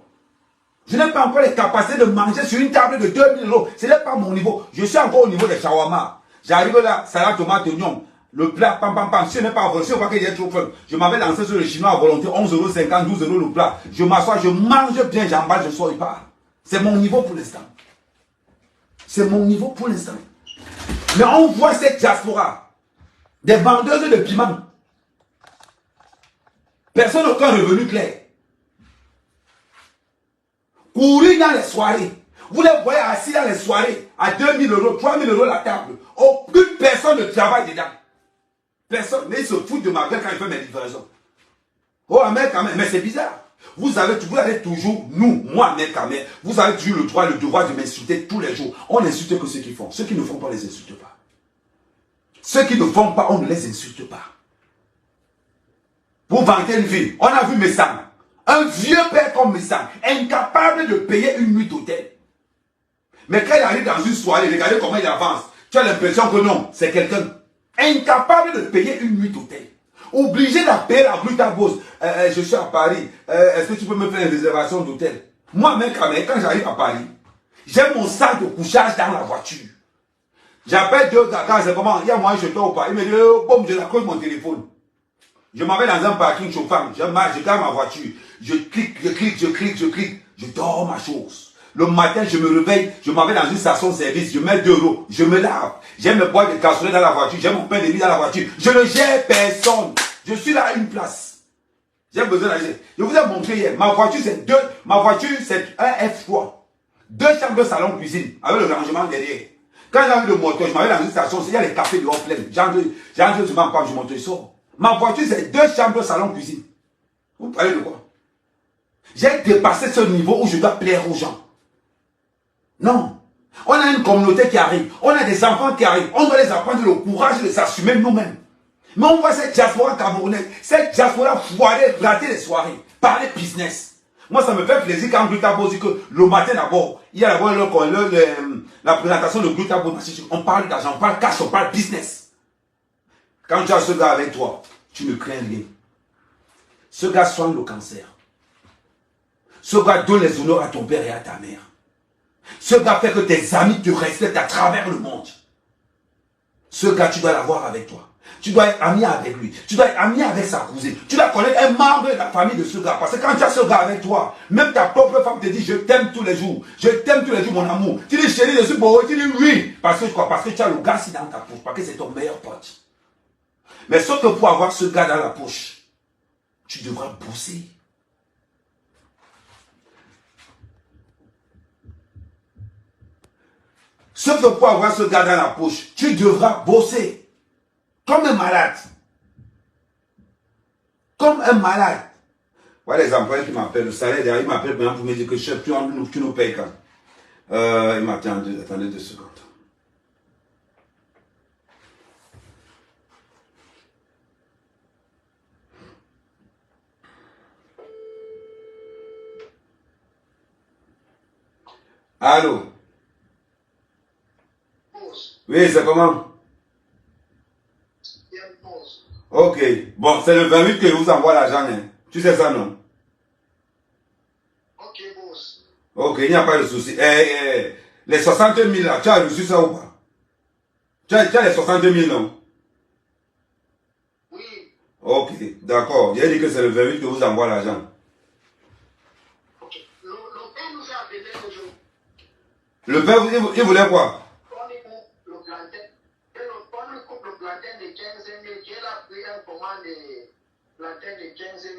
Je n'ai pas encore les capacités de manger sur une table de 2000 €. Ce n'est pas mon niveau. Je suis encore au niveau des shawarma. J'arrive là, salade, tomate, oignon. Le plat, pam, pam, pam. Si je n'ai pas volé, si je vois qu'il y a trop faim, je m'avais lancé sur le chinois à volonté, 11,50 €, 12 € le plat. Je m'assois, je mange bien, j'emballe, je sors et pars. C'est mon niveau pour l'instant. C'est mon niveau pour l'instant. Mais on voit cette diaspora, des vendeuses de piment. Personne n'a aucun revenu clair. Courir dans les soirées. Vous les voyez assis dans les soirées à 2000 €, 3000 € la table. Aucune personne ne travaille dedans. Personne. Mais ils se foutent de ma gueule quand ils font mes livraisons. Oh, mec, mais c'est bizarre. Vous avez toujours, moi, mec, vous avez toujours le droit, le devoir de m'insulter tous les jours. On n'insulte que ceux qui font. Ceux qui ne font pas, on ne les insulte pas. Ceux qui ne font pas, on ne les insulte pas. Vous vantez une vie. On a vu Messam. Un vieux père comme Messam, incapable de payer une nuit d'hôtel. Mais quand il arrive dans une soirée, regardez comment il avance. Tu as l'impression que non, c'est quelqu'un incapable de payer une nuit d'hôtel. Obligé d'appeler la brute à bosse. Je suis à Paris. Est-ce que tu peux me faire une réservation d'hôtel? Moi, même quand j'arrive à Paris, j'ai mon sac de couchage dans la voiture. J'appelle deux gars, c'est comment? Il y a moi, je dors pas. Il me dit, oh, boum, je accroche mon téléphone. Je m'en vais dans un parking chauffant. Je garde ma voiture. Je clique. Je dors ma chose. Le matin, je me réveille, je m'en vais dans une station-service, je mets 2 €, je me lave. J'ai mes boîtes de cassoulet dans la voiture, j'ai mon pain de mie dans la voiture. Je ne gère personne. Je suis là à une place. J'ai besoin d'agir. Je vous ai montré hier, ma voiture c'est un F3. 2 chambres de salon cuisine, avec le rangement derrière. Quand j'avais le moteur, je m'en vais dans une station, il y a les cafés dehors pleins. J'entre souvent quand je monte, je sors. Ma voiture c'est 2 chambres de salon cuisine. Vous parlez de quoi? J'ai dépassé ce niveau où je dois plaire aux gens. Non. On a une communauté qui arrive. On a des enfants qui arrivent. On doit les apprendre le courage de s'assumer nous-mêmes. Mais on voit cette diaspora camerounaise, cette diaspora foirée, rater les soirées, parler business. Moi, ça me fait plaisir quand Glutabo dit que le matin d'abord, il y a d'abord la présentation de Glutabo. On parle d'argent, on parle cash, on parle business. Quand tu as ce gars avec toi, tu ne crains rien. Ce gars soigne le cancer. Ce gars donne les honneurs à ton père et à ta mère. Ce gars fait que tes amis te respectent à travers le monde. Ce gars, tu dois l'avoir avec toi. Tu dois être ami avec lui. Tu dois être ami avec sa cousine. Tu dois connaître un membre de la famille de ce gars. Parce que quand tu as ce gars avec toi, même ta propre femme te dit je t'aime tous les jours. Je t'aime tous les jours, mon amour. Tu dis chérie, je suis beau. Tu dis oui. Parce que quoi? Parce que tu as le gars ici dans ta poche. Parce que c'est ton meilleur pote. Mais sauf que pour avoir ce gars dans la poche, tu devras bosser. Sauf que pour avoir ce gars dans la poche, tu devras bosser. Comme un malade. Comme un malade. Voilà les employés qui m'appellent. Le salaire derrière, ils m'appellent maintenant pour me dire que chef, tu nous payes quand. Il m'attend, attendez 2 secondes. Allô? Oui, c'est comment? Ok. Bon, c'est le 28 que je vous envoie l'argent. Hein. Tu sais ça, non? Ok, boss. Ok, il n'y a pas de souci. Les 60 000 là, tu as reçu ça ou pas? Tu as les 60 000, non? Oui. Ok, d'accord. J'ai dit que c'est le 28 que vous envoie l'argent. Ok. Le père nous a appelé aujourd'hui. Le père, il voulait quoi? On lui coupe le plantain. On lui coupe le plantain de 15 000. Il a pris un commande de plantain de 15 000.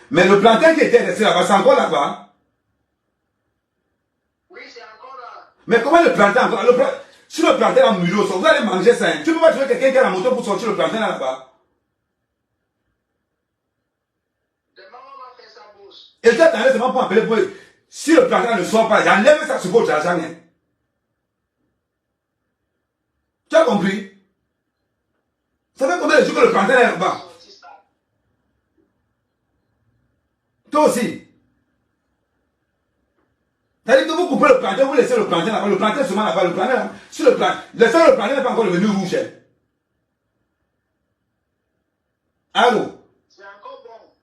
Mais le plantain qui était resté là-bas, c'est encore là-bas? Oui, c'est encore là. Mais comment le plantain encore? Sur le plantain en mulot, vous allez manger ça. Hein? Tu ne peux pas trouver quelqu'un qui a la moto pour sortir le plantain là-bas? Demain, on va faire ça, boss. Et tu attendais seulement pour appeler pour... Si le plantain ne sort pas, j'enlève ça sur votre argent. Hein? Tu as compris? Ça fait combien de jours que le plantain est là-bas? Toi aussi. C'est-à-dire que vous coupez le plantain, vous laissez le plantain là-bas. Le plantain seulement là-bas. Le plantain là. Sur le plantain. Le plantain n'est pas encore devenu rouge. Hein? Allô? C'est encore bon.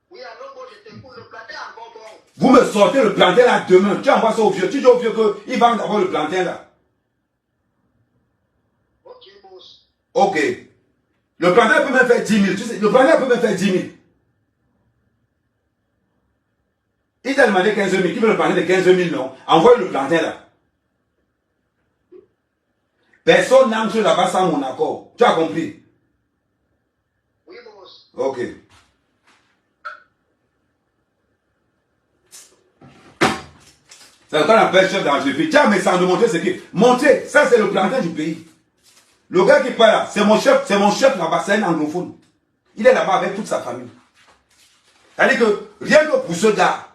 Oui, alors, bon, je t'écoute. Le plantain est encore bon. Vous me sortez le plantain là demain. Tu envoies ça au vieux. Tu dis au vieux qu'il va avoir le plantain là. Ok, boss. Ok. Le plantain peut même faire 10 000. Tu sais, le plantain peut même faire 10 000. Il t'a demandé 15 000. Qui veut le plantain de 15 000, non? Envoie le plantain là. Personne n'entre là-bas sans mon accord. Tu as compris? Oui, boss. Ok. C'est ce qu'on appelle chef d'entreprise. Tiens, mais sans montrer ce qui. Montrer, ça c'est le plantain du pays. Le gars qui parle là, c'est mon chef là-bas, c'est un anglophone. Il est là-bas avec toute sa famille. C'est-à-dire que rien que pour ce gars,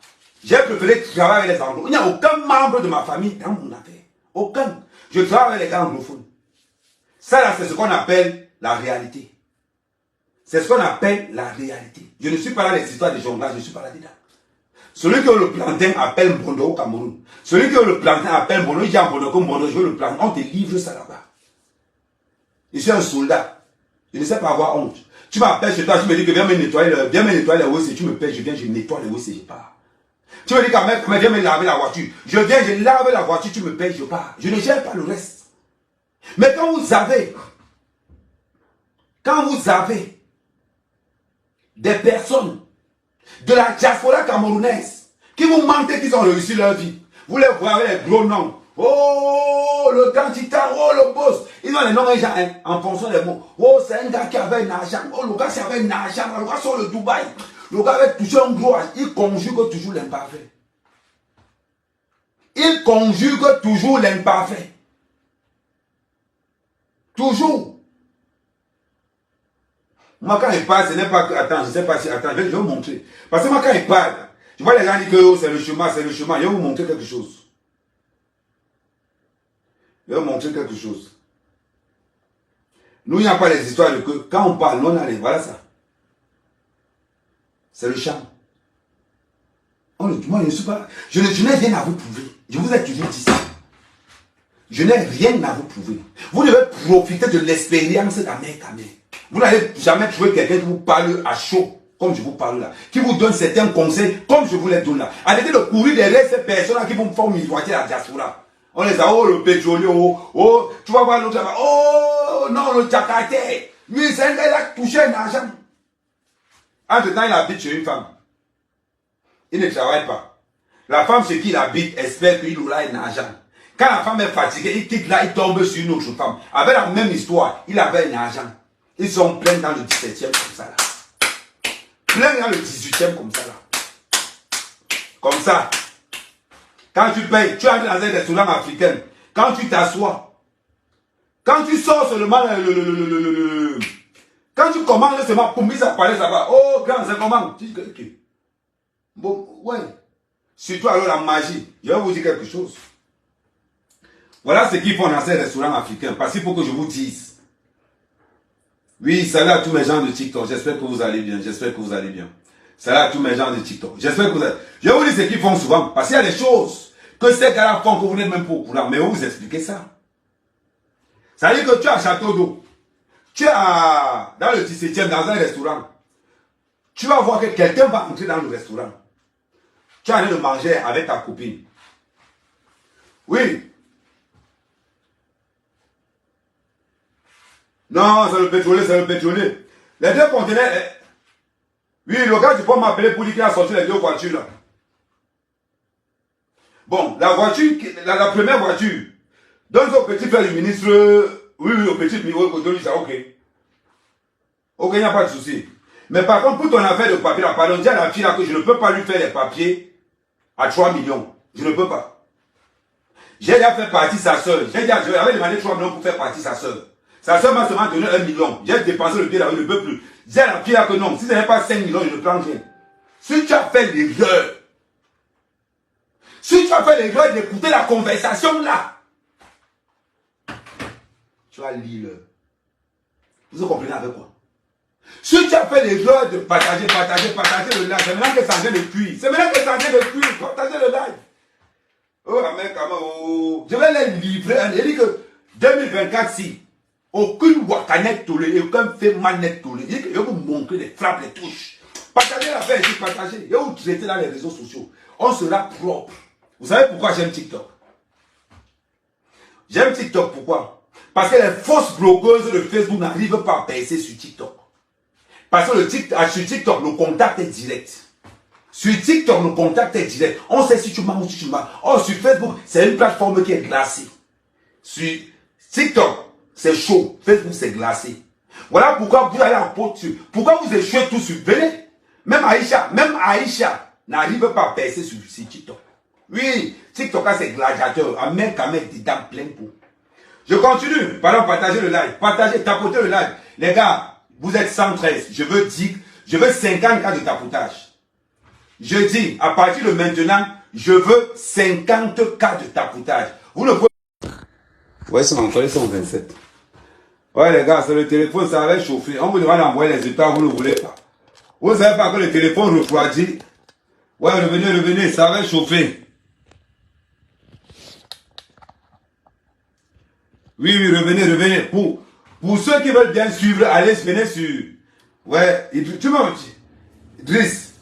j'ai préféré travailler avec les anglophones. Il n'y a aucun membre de ma famille dans mon affaire. Aucun. Je travaille avec les gars anglophones. Ça là, c'est ce qu'on appelle la réalité. C'est ce qu'on appelle la réalité. Je ne suis pas là les histoires de jonglage, je ne suis pas là dedans. Celui qui a le plantain appelle Mbondo au Cameroun. Celui qui a le plantain appelle Mbondo, il dit à Mbondo comme Mbondo, je veux le plantain. On te livre ça là-bas. Je suis un soldat. Je ne sais pas avoir honte. Tu m'appelles chez toi, tu me dis que viens me nettoyer les WC, tu me payes, je viens, je nettoie les WC, je pars. Tu me dis quand même, viens me laver la voiture. Je viens, je lave la voiture, tu me payes, je pars. Je ne gère pas le reste. Mais quand vous avez des personnes de la diaspora camerounaise qui vous mentent qu'ils ont réussi leur vie, vous les voyez avec les gros noms. Oh, le candidat, oh, le boss. Ils ont les noms hein, en fonction des mots. Oh, c'est un gars qui avait un argent. Oh, le gars qui avait un argent. Le gars sur le Dubaï. Le gars avait toujours un gros argent. Il conjugue toujours l'imparfait. Il conjugue toujours l'imparfait. Toujours. Moi, quand il parle, ce n'est pas que... Attends, je ne sais pas si... Attends, je vais vous montrer. Parce que moi, quand il parle, je vois les gens dire que oh, c'est le chemin, c'est le chemin. Je vais vous montrer quelque chose. Je vais vous montrer quelque chose. Nous, il n'y a pas les histoires de que quand on parle, on arrive. Voilà ça. C'est le charme. Moi, je ne suis pas. Je n'ai rien à vous prouver. Je vous ai toujours dit ça. Je n'ai rien à vous prouver. Vous devez profiter de l'expérience d'Amérique. Vous n'allez jamais trouver quelqu'un qui vous parle à chaud, comme je vous parle là, qui vous donne certains conseils, comme je vous les donne là. Arrêtez de courir derrière ces personnes qui vont me faire miroiter la diaspora. On les a, oh, le pétrolier, oh, tu vas voir l'autre là-bas, oh, non, le Jakartais. Lui, c'est un gars, il a touché un argent. Entre-temps, il habite chez une femme. Il ne travaille pas. La femme chez qui il habite espère qu'il aura un argent. Quand la femme est fatiguée, il quitte là, il tombe sur une autre femme. Avec la même histoire, il avait un argent. Ils sont pleins dans le 17e comme ça là. Pleins dans le 18e comme ça là. Comme ça. Quand tu payes, tu entres dans un restaurant africain. Quand tu t'assois, quand tu sors seulement quand tu commandes seulement pour mise à parler, ça va. Oh, grand, c'est comment? Tu dis que, ok. Bon, ouais. Surtout alors la magie. Je vais vous dire quelque chose. Voilà ce qu'ils font dans ces restaurants africains. Parce qu'il faut que je vous dise. Oui, salut à tous mes gens de TikTok. J'espère que vous allez bien. J'espère que vous allez bien. Salut à tous mes gens de TikTok. J'espère que vous allez... Je vais vous dire ce qu'ils font souvent. Parce qu'il y a des choses que ces gars-là font que vous n'êtes même pas au courant. Mais je vais vous expliquer ça. Ça veut dire que tu es à Château d'eau. Tu es dans le 17e, dans un restaurant. Tu vas voir que quelqu'un va entrer dans le restaurant. Tu es en train de manger avec ta copine. Oui. Non, c'est le pétrolier, c'est le pétrolier. Les deux conteneurs... Oui, le gars, tu peux m'appeler pour dire qu'il a sorti les deux voitures là. Bon, la voiture, la première voiture, donne au petit frère du ministre... Oui, au petit niveau, donne ça, ok. Ok, il n'y a pas de souci. Mais par contre, pour ton affaire de papier, là, pardon, dis à la fille là que je ne peux pas lui faire les papiers à 3 millions. Je ne peux pas. J'ai déjà fait partie sa soeur. J'avais demandé 3 millions pour faire partie sa soeur. Sa soeur m'a seulement donné 1 million. J'ai dépensé le pied là, je ne peux plus. Dis à la fille là que non, si ce n'est pas 5 millions, je ne prends rien. Si tu as fait l'erreur, si tu as fait l'erreur d'écouter la conversation là, tu vas lire. Vous comprenez avec quoi? Si tu as fait l'erreur de partager le live, c'est maintenant que ça vient de cuire. C'est maintenant que ça vient de cuire. Partagez le live. Oh, la mec, oh. Je vais les livrer. Il dit que 2024, si aucune wakanet tolé, aucun fait manette tolé, il dit que je vais vous montrer les frappes, les touches. Partagez l'affaire ici, partagez. Je vais vous traiter dans les réseaux sociaux. On sera propre. Vous savez pourquoi j'aime TikTok? J'aime TikTok, pourquoi? Parce que les fausses blogueuses de Facebook n'arrivent pas à percer sur TikTok. Parce que sur TikTok, le contact est direct. Sur TikTok, le contact est direct. On sait si tu mens ou si tu mens. Or, sur Facebook, c'est une plateforme qui est glacée. Sur TikTok, c'est chaud. Facebook, c'est glacé. Voilà pourquoi vous allez en pot dessus. Pourquoi vous échouez tous sur Venez. Même Aïcha n'arrive pas à percer sur TikTok. Oui, TikTok, c'est gladiateur. Amène dedans plein pot. Je continue. Pardon, partagez le live. Partagez, tapotez le live. Les gars, vous êtes 113. Je veux 50 cas de tapotage. Je dis, à partir de maintenant, je veux 50 cas de tapotage. Vous ne pouvez pas. Ouais, ils sont encore, ils sont 27. Ouais, les gars, c'est le téléphone, ça va chauffer. On vous demande d'envoyer les états, vous ne voulez pas. Vous ne savez pas que le téléphone refroidit. Ouais, revenez, ça va chauffer. Oui, revenez. Pour ceux qui veulent bien suivre, allez, venez sur... Ouais, tu m'as dit, Driss,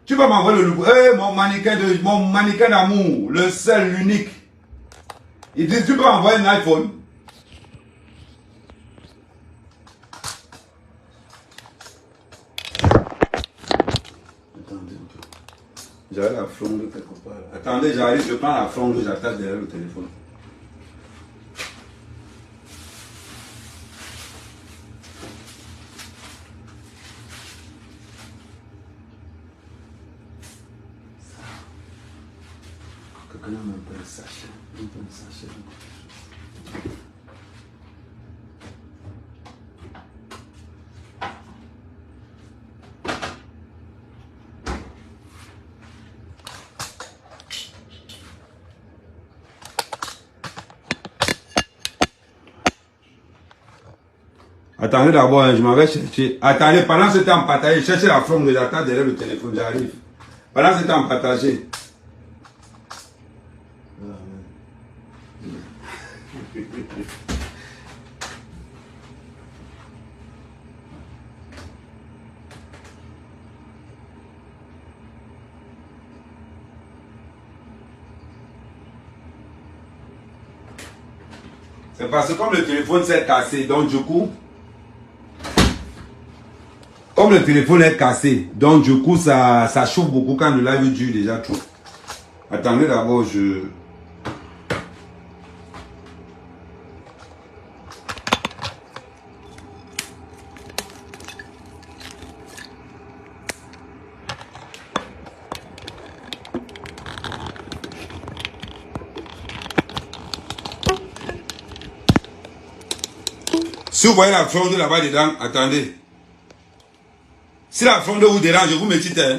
tu vas m'envoyer le mon mannequin d'amour, le seul, l'unique. Idriss, tu peux m'envoyer un iPhone. Attendez un peu. J'avais la fronde quelque part. Attendez, j'arrive, je prends la fronde, j'attache derrière le téléphone. Quelqu'un a un peu de sachet. Attendez d'abord, hein, je m'en vais chercher. Attendez, pendant ce temps, partagez. Cherchez la forme de j'attends derrière le téléphone, j'arrive. Pendant ce temps, partagez. C'est parce que comme le téléphone s'est cassé, donc du coup, comme le téléphone est cassé, donc du coup, ça chauffe beaucoup quand le live dure déjà trop. Attendez d'abord, Si vous voyez la fronde là-bas dedans, attendez. Si la fronde vous dérange, je vous mets titre. Hein.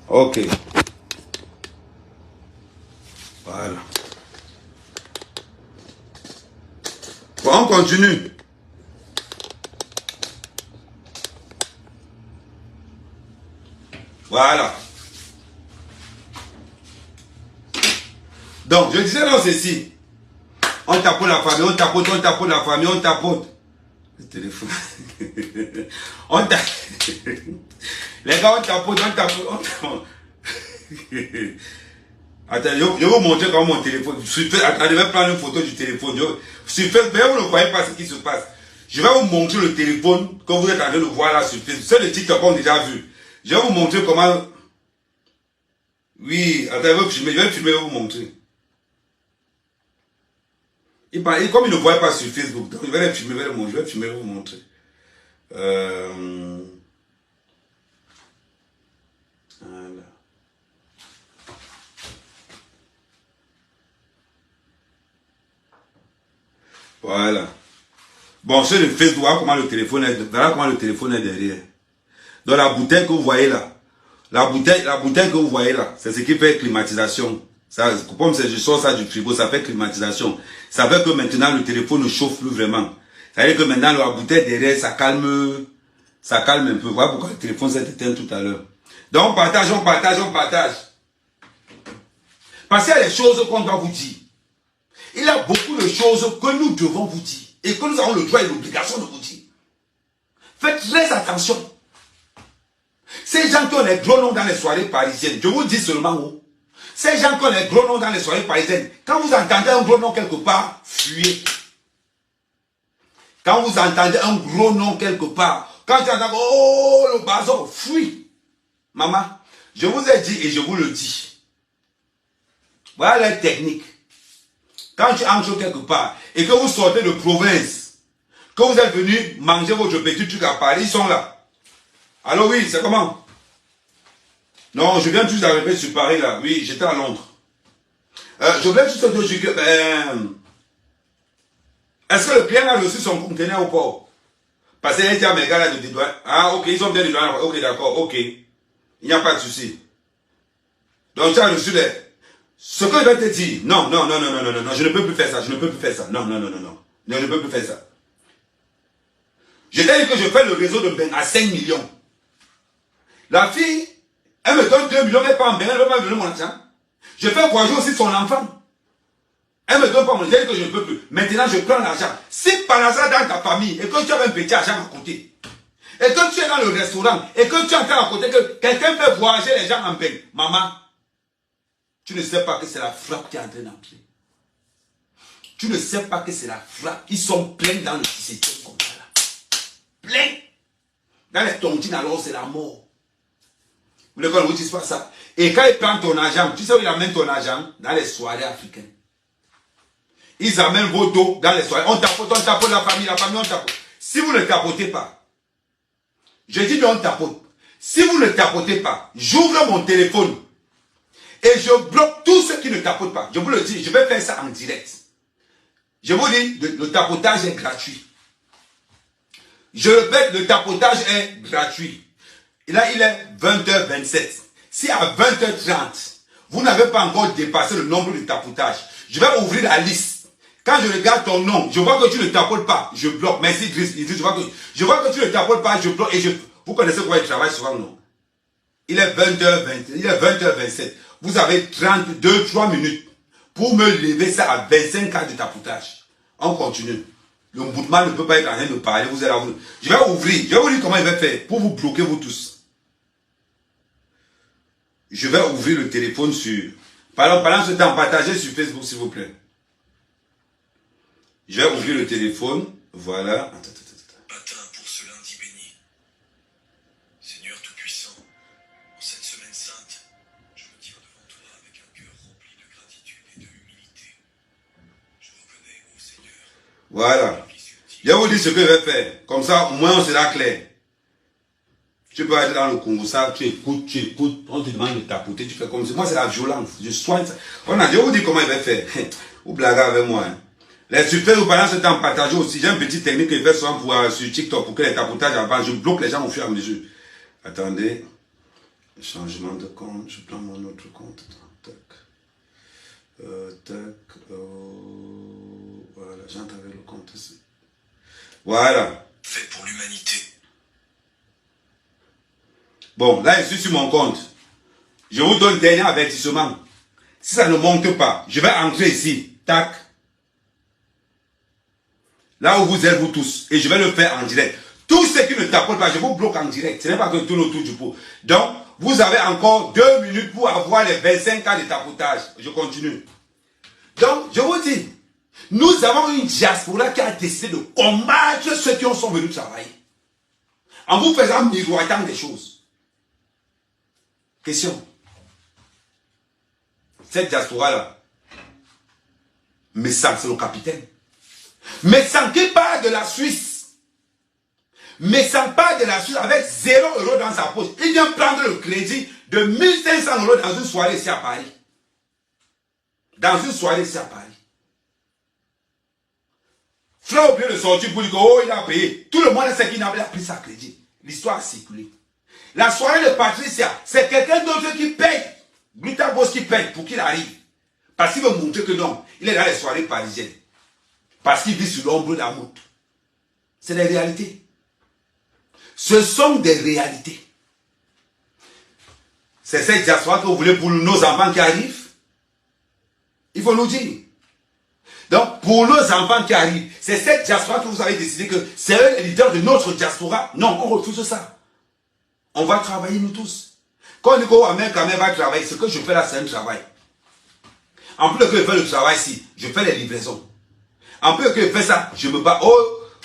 Ok. Voilà. Bon, on continue. Voilà. Donc, je disais dans ceci. On tapote la famille, on tapote la famille, on tapote. Le téléphone. On tapote. Les gars, on tapote. Attends, je vais vous montrer comment mon téléphone. Attendez, je vais prendre une photo du téléphone. Sur Facebook, vous ne voyez pas ce qui se passe. Je vais vous montrer le téléphone que vous êtes en train de voir là sur Facebook. C'est le TikTok qu'on a déjà vu. Je vais vous montrer comment. Oui, attendez, je vais filmer, je vais vous montrer. Comme il ne voit pas sur Facebook, donc je vais le filmer, je vais filmer, vous montrer. Voilà. Voilà. Bon, sur le Facebook, voilà comment le téléphone est derrière. Donc la bouteille que vous voyez là, la bouteille que vous voyez là, c'est ce qui fait climatisation. Ça, comme je sors ça du frigo, ça fait climatisation. Ça fait que maintenant le téléphone ne chauffe plus vraiment. Ça veut dire que maintenant la bouteille derrière, ça calme un peu. Voilà pourquoi le téléphone s'est éteint tout à l'heure. Donc on partage. Parce qu'il y a des choses qu'on doit vous dire. Il y a beaucoup de choses que nous devons vous dire. Et que nous avons le droit et l'obligation de vous dire. Faites très attention. Ces gens qui ont les gros noms dans les soirées parisiennes, je vous dis seulement où. Ces gens qui ont les gros noms dans les soirées parisiennes, quand vous entendez un gros nom quelque part, fuyez. Quand vous entendez un gros nom quelque part, quand tu entends, oh, le bazar, fuis. Maman, je vous ai dit et je vous le dis. Voilà la technique. Quand tu entres quelque part et que vous sortez de province, que vous êtes venu manger votre petit truc à Paris, ils sont là. Alors oui, c'est comment? Non, je viens juste d'arriver sur Paris là. Oui, j'étais à Londres. Je voulais juste te dire que... est-ce que le client a reçu son conteneur ou pas? Parce qu'il a dit à mes gars là de dédouaner. Ah, ok, ils ont bien dédouané. Ok, d'accord, ok. Il n'y a pas de souci. Donc tu as reçu les... Ce que je vais te dire, non, je ne peux plus faire ça, je ne peux plus faire ça. Non, je ne peux plus faire ça. Je t'ai dit que je fais le réseau de Ben à 5 millions. La fille, elle me donne 2 millions, elle n'est pas en Ben, elle ne veut pas me donner mon argent. Je fais voyager aussi son enfant. Elle me donne pas mon argent, que je ne peux plus. Maintenant, je prends l'argent. Si par hasard dans ta famille, et que tu as un petit argent à côté, et que tu es dans le restaurant, et que tu entends à côté que quelqu'un fait voyager les gens en Ben, maman, tu ne sais pas que c'est la frappe qui est en train d'entrer. Tu ne sais pas que c'est la frappe. Ils sont pleins dans le système comme ça là. Pleins. Dans les tontines alors c'est la mort. Vous ne connaissez pas ça. Et quand ils prennent ton argent, tu sais où ils amènent ton argent? Dans les soirées africaines. Ils amènent vos dos dans les soirées. On tapote la famille, on tapote. Si vous ne tapotez pas, je dis bien on tapote. Si vous ne tapotez pas, j'ouvre mon téléphone. Et je bloque tous ceux qui ne tapotent pas. Je vous le dis, je vais faire ça en direct. Je vous dis, le tapotage est gratuit. Je répète, le tapotage est gratuit. Et là, il est 20h27. Si à 20h30, Vous n'avez pas encore dépassé le nombre de tapotages. Je vais ouvrir la liste. Quand je regarde ton nom, je vois que tu ne tapotes pas, je bloque. Merci Idriss. Je vois que tu ne tapotes pas, je bloque. Vous connaissez quoi il travaille souvent, non? Il est 20h20, il est 20h27. Vous avez 32-3 minutes pour me lever ça à 25 cas de tapotage. On continue. Le mouvement ne peut pas être en train de parler. Vous êtes là. Je vais ouvrir. Je vais vous dire comment il va faire pour vous bloquer, vous tous. Je vais ouvrir le téléphone sur... Pendant ce temps, partagez sur Facebook, s'il vous plaît. Je vais ouvrir le téléphone. Voilà. Attends. Matin pour ce lundi béni. Seigneur Tout-Puissant, en cette semaine sainte, je me tiens devant toi avec un cœur rempli de gratitude et de humilité. Je reconnais, ô Seigneur, voilà. Je vais vous dire ce que je vais faire. Comme ça, au moins, on sera clair. Tu peux aller dans le Congo, ça, tu écoutes, on te demande de tapoter, tu fais comme ça. Moi, c'est la violence. Je soigne ça. Je vais vous dire comment il va faire. Vous blaguez avec moi. Hein. Les super, pendant ce temps, partagez aussi. J'ai une petite technique que je fais souvent sur TikTok pour que les tapotages avancent. Je bloque les gens au fur et à mesure. Attendez. Changement de compte. Je prends mon autre compte. Tac. Voilà, j'entre avec le compte ici. Voilà. fait pour l'humanité. Bon, là, je suis sur mon compte. Je vous donne un dernier avertissement. Si ça ne monte pas, je vais entrer ici. Tac. Là où vous êtes, vous tous. Et je vais le faire en direct. Tous ceux qui ne tapotent pas, je vous bloque en direct. Ce n'est pas que tout autour du pot. Donc, vous avez encore 2 minutes pour avoir les 25 cas de tapotage. Je continue. Donc, je vous dis, nous avons une diaspora qui a décidé de combattre ceux qui sont venus travailler. En vous faisant miroitant des choses. Question. Cette diaspora-là, Messang, c'est le capitaine. Messang qui part de la Suisse. Messang part de la Suisse avec 0 € dans sa poche. Il vient prendre le crédit de 1500 € dans une soirée ici à Paris. Dans une soirée ici à Paris. Frère oublié de sortir pour dire que oh, il a payé. Tout le monde sait qu'il n'a pas pris sa crédit. L'histoire a circulé. La soirée de Patricia, c'est quelqu'un d'autre qui paye. Gluta Boss qui paye pour qu'il arrive. Parce qu'il veut montrer que non, il est dans les soirées parisiennes. Parce qu'il vit sur l'ombre de la montre. C'est des réalités. Ce sont des réalités. C'est cette diaspora que vous voulez pour nos enfants qui arrivent. Il faut nous dire. Donc, pour nos enfants qui arrivent, c'est cette diaspora que vous avez décidé que c'est eux les leaders de notre diaspora. Non, on refuse ça. On va travailler nous tous. Quand on dit qu'Amérique va travailler, ce que je fais là, c'est un travail. En plus que je fais le travail ici, je fais les livraisons. En plus que je fais ça, je me bats. Oh,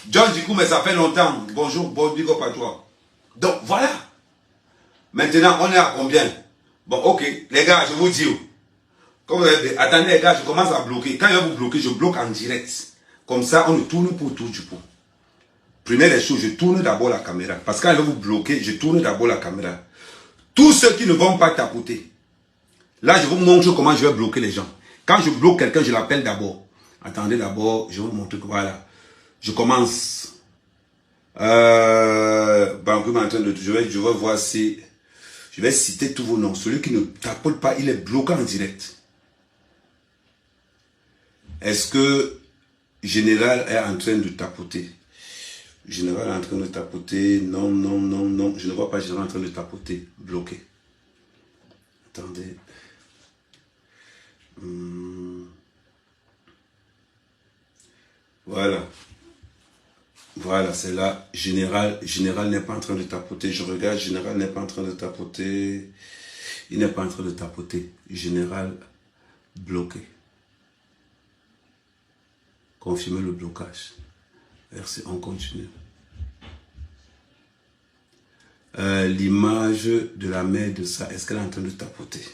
John, du coup, mais ça fait longtemps. Bonjour, bon, big up à toi. Donc, voilà. Maintenant, on est à combien? Bon, ok, les gars, je vous dis. Comme vous avez dit, attendez, les gars, je commence à bloquer. Quand je vais vous bloquer, je bloque en direct. Comme ça, on ne tourne pas autour du pot. Prenez les choses, je tourne d'abord la caméra. Parce que quand je vais vous bloquer, je tourne d'abord la caméra. Tous ceux qui ne vont pas tapoter. Là, je vous montre comment je vais bloquer les gens. Quand je bloque quelqu'un, je l'appelle d'abord. Attendez d'abord, je vais vous montrer que voilà. Je commence. Banque en train de. Je vais voir si. Je vais citer tous vos noms. Celui qui ne tapote pas, il est bloqué en direct. Est-ce que Général est en train de tapoter? Général est en train de tapoter. Non, non, non, non. Je ne vois pas Général en train de tapoter. Bloqué. Attendez. Voilà. Voilà, c'est là. Général n'est pas en train de tapoter. Je regarde, Général n'est pas en train de tapoter. Il n'est pas en train de tapoter. Général bloqué. Confirmer le blocage. Merci, on continue. L'image de la mère de ça, est-ce qu'elle est en train de tapoter?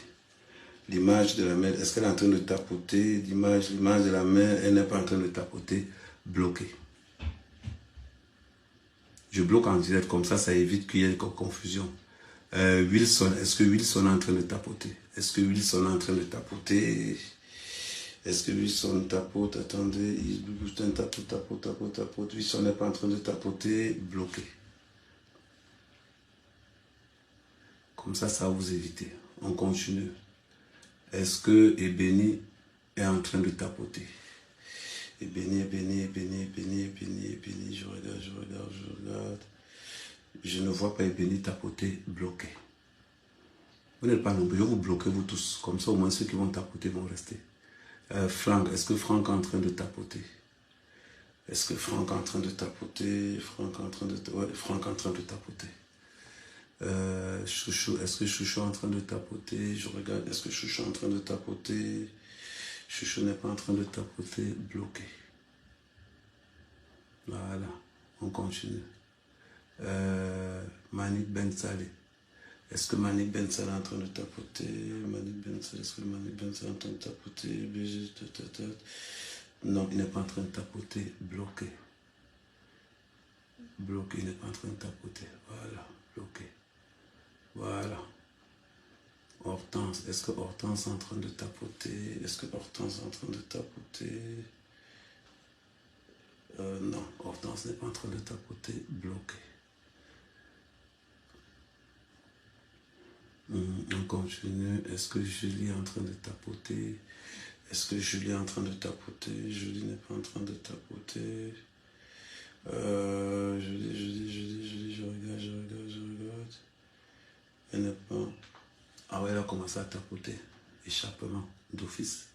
L'image de la mère, est-ce qu'elle est en train de tapoter? L'image de la mère, elle n'est pas en train de tapoter. Bloqué. Je bloque en direct, comme ça évite qu'il y ait une confusion. Wilson, est-ce que Wilson est en train de tapoter? Est-ce que Wilson est en train de tapoter? Est-ce que Wilson tapote? Attendez, tapote. Wilson n'est pas en train de tapoter. Bloqué. Comme ça va vous éviter. On continue. Est-ce que Ebeni est en train de tapoter? Ebeni, je regarde. Je ne vois pas Ebeni tapoter, bloqué. Vous n'êtes pas nombreux, je vais vous bloquer vous tous. Comme ça, au moins ceux qui vont tapoter vont rester. Franck, est-ce que Franck est en train de tapoter? Est-ce que Franck est en train de tapoter? Franck est en train de tapoter. Chouchou, est-ce que Chouchou est en train de tapoter? Je regarde, est-ce que Chouchou est en train de tapoter? Chouchou n'est pas en train de tapoter, bloqué. Voilà, on continue. Manik Ben Saleh. Est-ce que Manik Ben Saleh est en train de tapoter? Est-ce que Manik Ben Saleh est en train de tapoter? Non, il n'est pas en train de tapoter, bloqué. Bloqué, il n'est pas en train de tapoter. Voilà, bloqué. Voilà. Hortense, est-ce que Hortense est en train de tapoter? Est-ce que Hortense est en train de tapoter? Non, Hortense n'est pas en train de tapoter, bloqué. On continue. Est-ce que Julie est en train de tapoter? Est-ce que Julie est en train de tapoter? Julie n'est pas en train de tapoter. Julie, je regarde. Elle n'est pas... Ah ouais, elle a commencé à tapoter. Échappement d'office.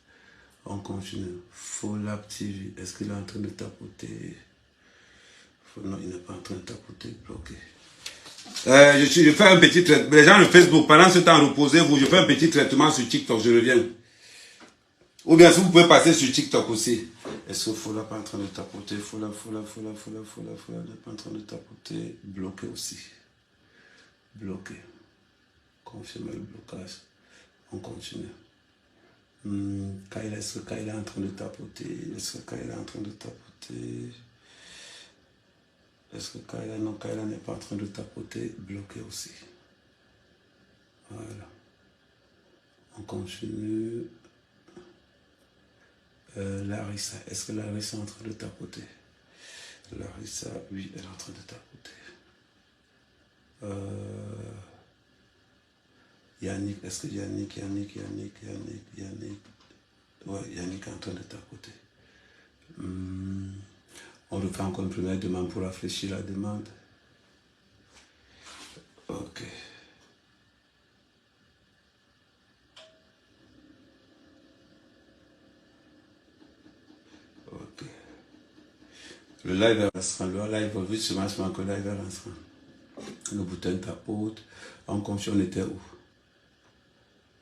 On continue. Folab TV. Est-ce qu'il est en train de tapoter? Non, il n'est pas en train de tapoter. Bloqué. Je fais un petit traitement. Les gens de Facebook, pendant ce temps, reposez-vous. Je fais un petit traitement sur TikTok. Je reviens. Ou bien si vous pouvez passer sur TikTok aussi. Est-ce que Fola n'est pas en train de tapoter? Fola n'est pas en train de tapoter. Bloqué aussi. Bloqué. Confirmer le blocage. On continue. Kayla, est-ce que Kayla est en train de tapoter? Est-ce que Kayla est en train de tapoter? Est-ce que Kayla... Non, Kayla n'est pas en train de tapoter. Bloqué aussi. Voilà. On continue. Larissa, est-ce que Larissa est en train de tapoter? Larissa, oui, elle est en train de tapoter. Yannick, est-ce que Yannick, ouais, Yannick est en train de tapoter. On refait encore une première demande pour rafraîchir la demande. Ok. Ok. Le live est restreint. Le live, vu ce match, que le live est restreint. Le bouton tapote. En confiant, on était où?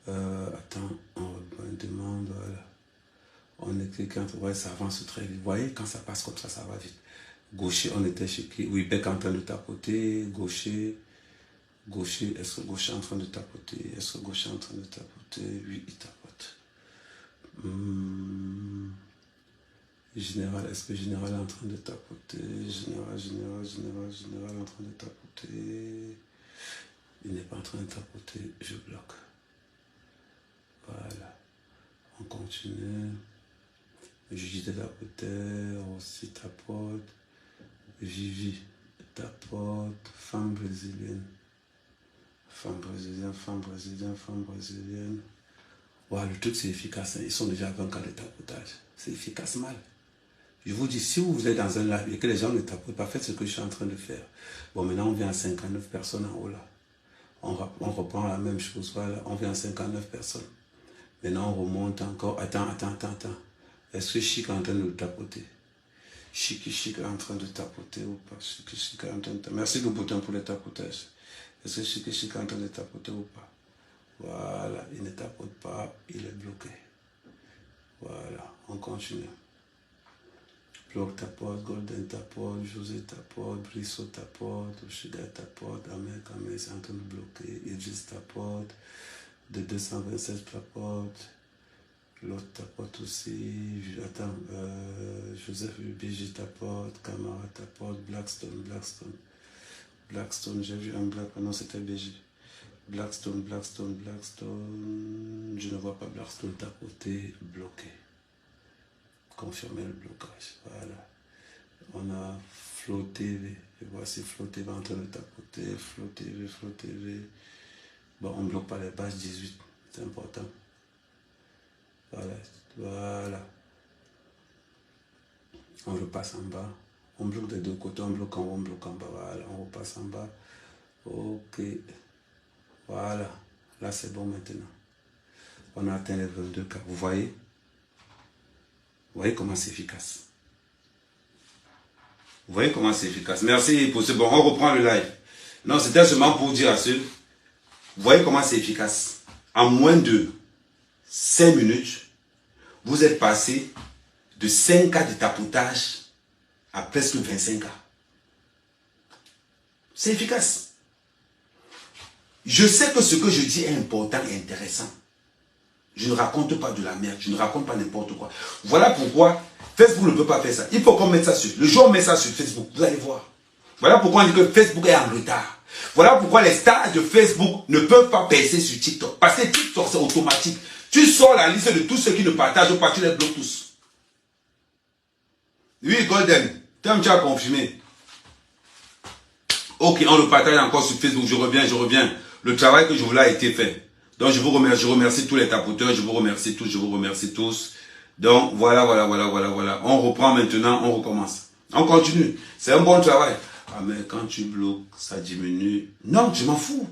Attends, on demande, voilà. On était quand, ouais, ça avance très vite. Vous voyez, quand ça passe comme ça, ça va vite. Gaucher, on était chez qui? Oui, Beck en train de tapoter. Gaucher, est-ce que Gaucher est en train de tapoter? Est-ce que Gaucher est en train de tapoter? Oui, il tapote. Général, est-ce que Général est en train de tapoter? Général est en train de tapoter. Il n'est pas en train de tapoter, je bloque. Voilà. On continue. Judith tapoteur, aussi tapote. Vivi tapote. Femme brésilienne. Femme brésilienne. Ouais, le truc c'est efficace. Hein. Ils sont déjà à 20 cas de tapotage. C'est efficace mal. Je vous dis, si vous êtes dans un live et que les gens ne tapotent pas, faites ce que je suis en train de faire. Bon, maintenant on vient à 59 personnes en haut là. On reprend la même chose. Voilà, on vient à 59 personnes. Maintenant, on remonte encore. Attends. Est-ce que Chic est en train de tapoter? Chic est en train de tapoter ou pas? Chic est en train de tapoter. Merci le bouton pour le tapotage. Est-ce que Chic est en train de tapoter ou pas? Voilà, il ne tapote pas, il est bloqué. Voilà, on continue. Bloc tapote, Golden tapote, José tapote, Brissot tapote, Oshida tapote, Ahmed c'est en train de bloquer, Idris tapote, de 227 tapote, l'autre tapote aussi, attends, Joseph BG tapote, Camara tapote, Blackstone, j'ai vu un Black, non c'était BG. Blackstone, je ne vois pas Blackstone tapoter, bloqué. Confirmer le blocage, voilà. On a Flow TV, et voici Flow TV en train de tapoter, Flow TV. Bon, on ne bloque pas les pages 18, c'est important. Voilà. On repasse en bas. On bloque des deux côtés, on bloque en haut, on bloque en bas. Voilà, on repasse en bas. Ok. Voilà. Là, c'est bon maintenant. On a atteint les 22 cas. Vous voyez? Vous voyez comment c'est efficace? Vous voyez comment c'est efficace? Merci pour ce bon. On reprend le live. Non, c'était seulement pour dire à ceux. Vous voyez comment c'est efficace? En moins de 5 minutes, vous êtes passé de 5 cas de tapotage à presque 25 cas. C'est efficace. Je sais que ce que je dis est important et intéressant. Je ne raconte pas de la merde, je ne raconte pas n'importe quoi. Voilà pourquoi Facebook ne peut pas faire ça. Il faut qu'on mette ça sur. Le jour où on met ça sur Facebook, vous allez voir. Voilà pourquoi on dit que Facebook est en retard. Voilà pourquoi les stars de Facebook ne peuvent pas percer sur TikTok. Parce que TikTok, c'est automatique. Tu sors la liste de tous ceux qui ne partagent pas, tu les bloques tous. Oui, Golden, tu as confirmé. Ok, on le partage encore sur Facebook. Je reviens. Le travail que je voulais a été fait. Donc, je remercie tous les tapoteurs. Je vous remercie tous. Donc, voilà. On reprend maintenant, on recommence. On continue. C'est un bon travail. Ah, mais quand tu bloques, ça diminue. Non, je m'en fous.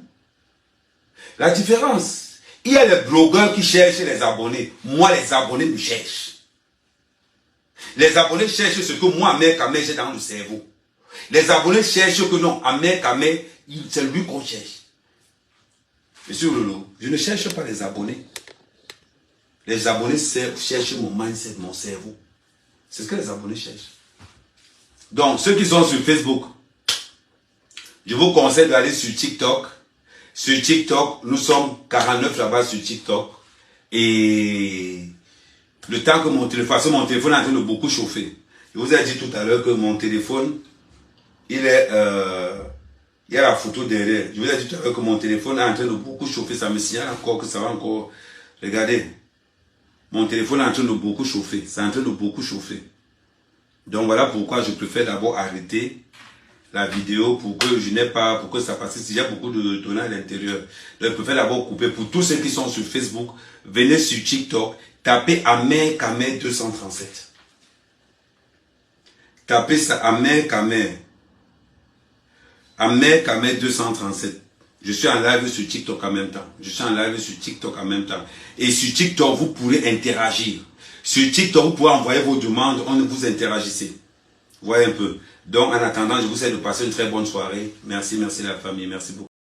La différence, il y a les blogueurs qui cherchent les abonnés. Moi, les abonnés me cherchent. Les abonnés cherchent ce que moi, Ahmed Kamel, j'ai dans le cerveau. Les abonnés cherchent que non, Ahmed Kamel, c'est lui qu'on cherche. Monsieur Lolo, je ne cherche pas les abonnés. Les abonnés cherchent mon mindset, mon cerveau. C'est ce que les abonnés cherchent. Donc, ceux qui sont sur Facebook, je vous conseille d'aller sur TikTok. Sur TikTok, nous sommes 49 là-bas sur TikTok. Et le temps que mon téléphone est en train de beaucoup chauffer. Je vous ai dit tout à l'heure que mon téléphone, il y a la photo derrière. Je vous ai dit tout à l'heure que mon téléphone est en train de beaucoup chauffer. Ça me signale encore que ça va encore. Regardez. Mon téléphone est en train de beaucoup chauffer. C'est en train de beaucoup chauffer. Donc voilà pourquoi je préfère d'abord arrêter la vidéo pour que je n'ai pas, pour que ça passe. S'il y a beaucoup de données à l'intérieur. Donc je préfère d'abord couper. Pour tous ceux qui sont sur Facebook, venez sur TikTok, tapez Ahmed Kamel 237. Tapez ça, Ahmed Kamel. Ahmed Kamel 237. Je suis en live sur TikTok en même temps. Et sur TikTok, vous pourrez interagir. Sur TikTok, vous pouvez envoyer vos demandes, on vous interagissez. Voyez un peu. Donc, en attendant, je vous souhaite de passer une très bonne soirée. Merci la famille. Merci beaucoup.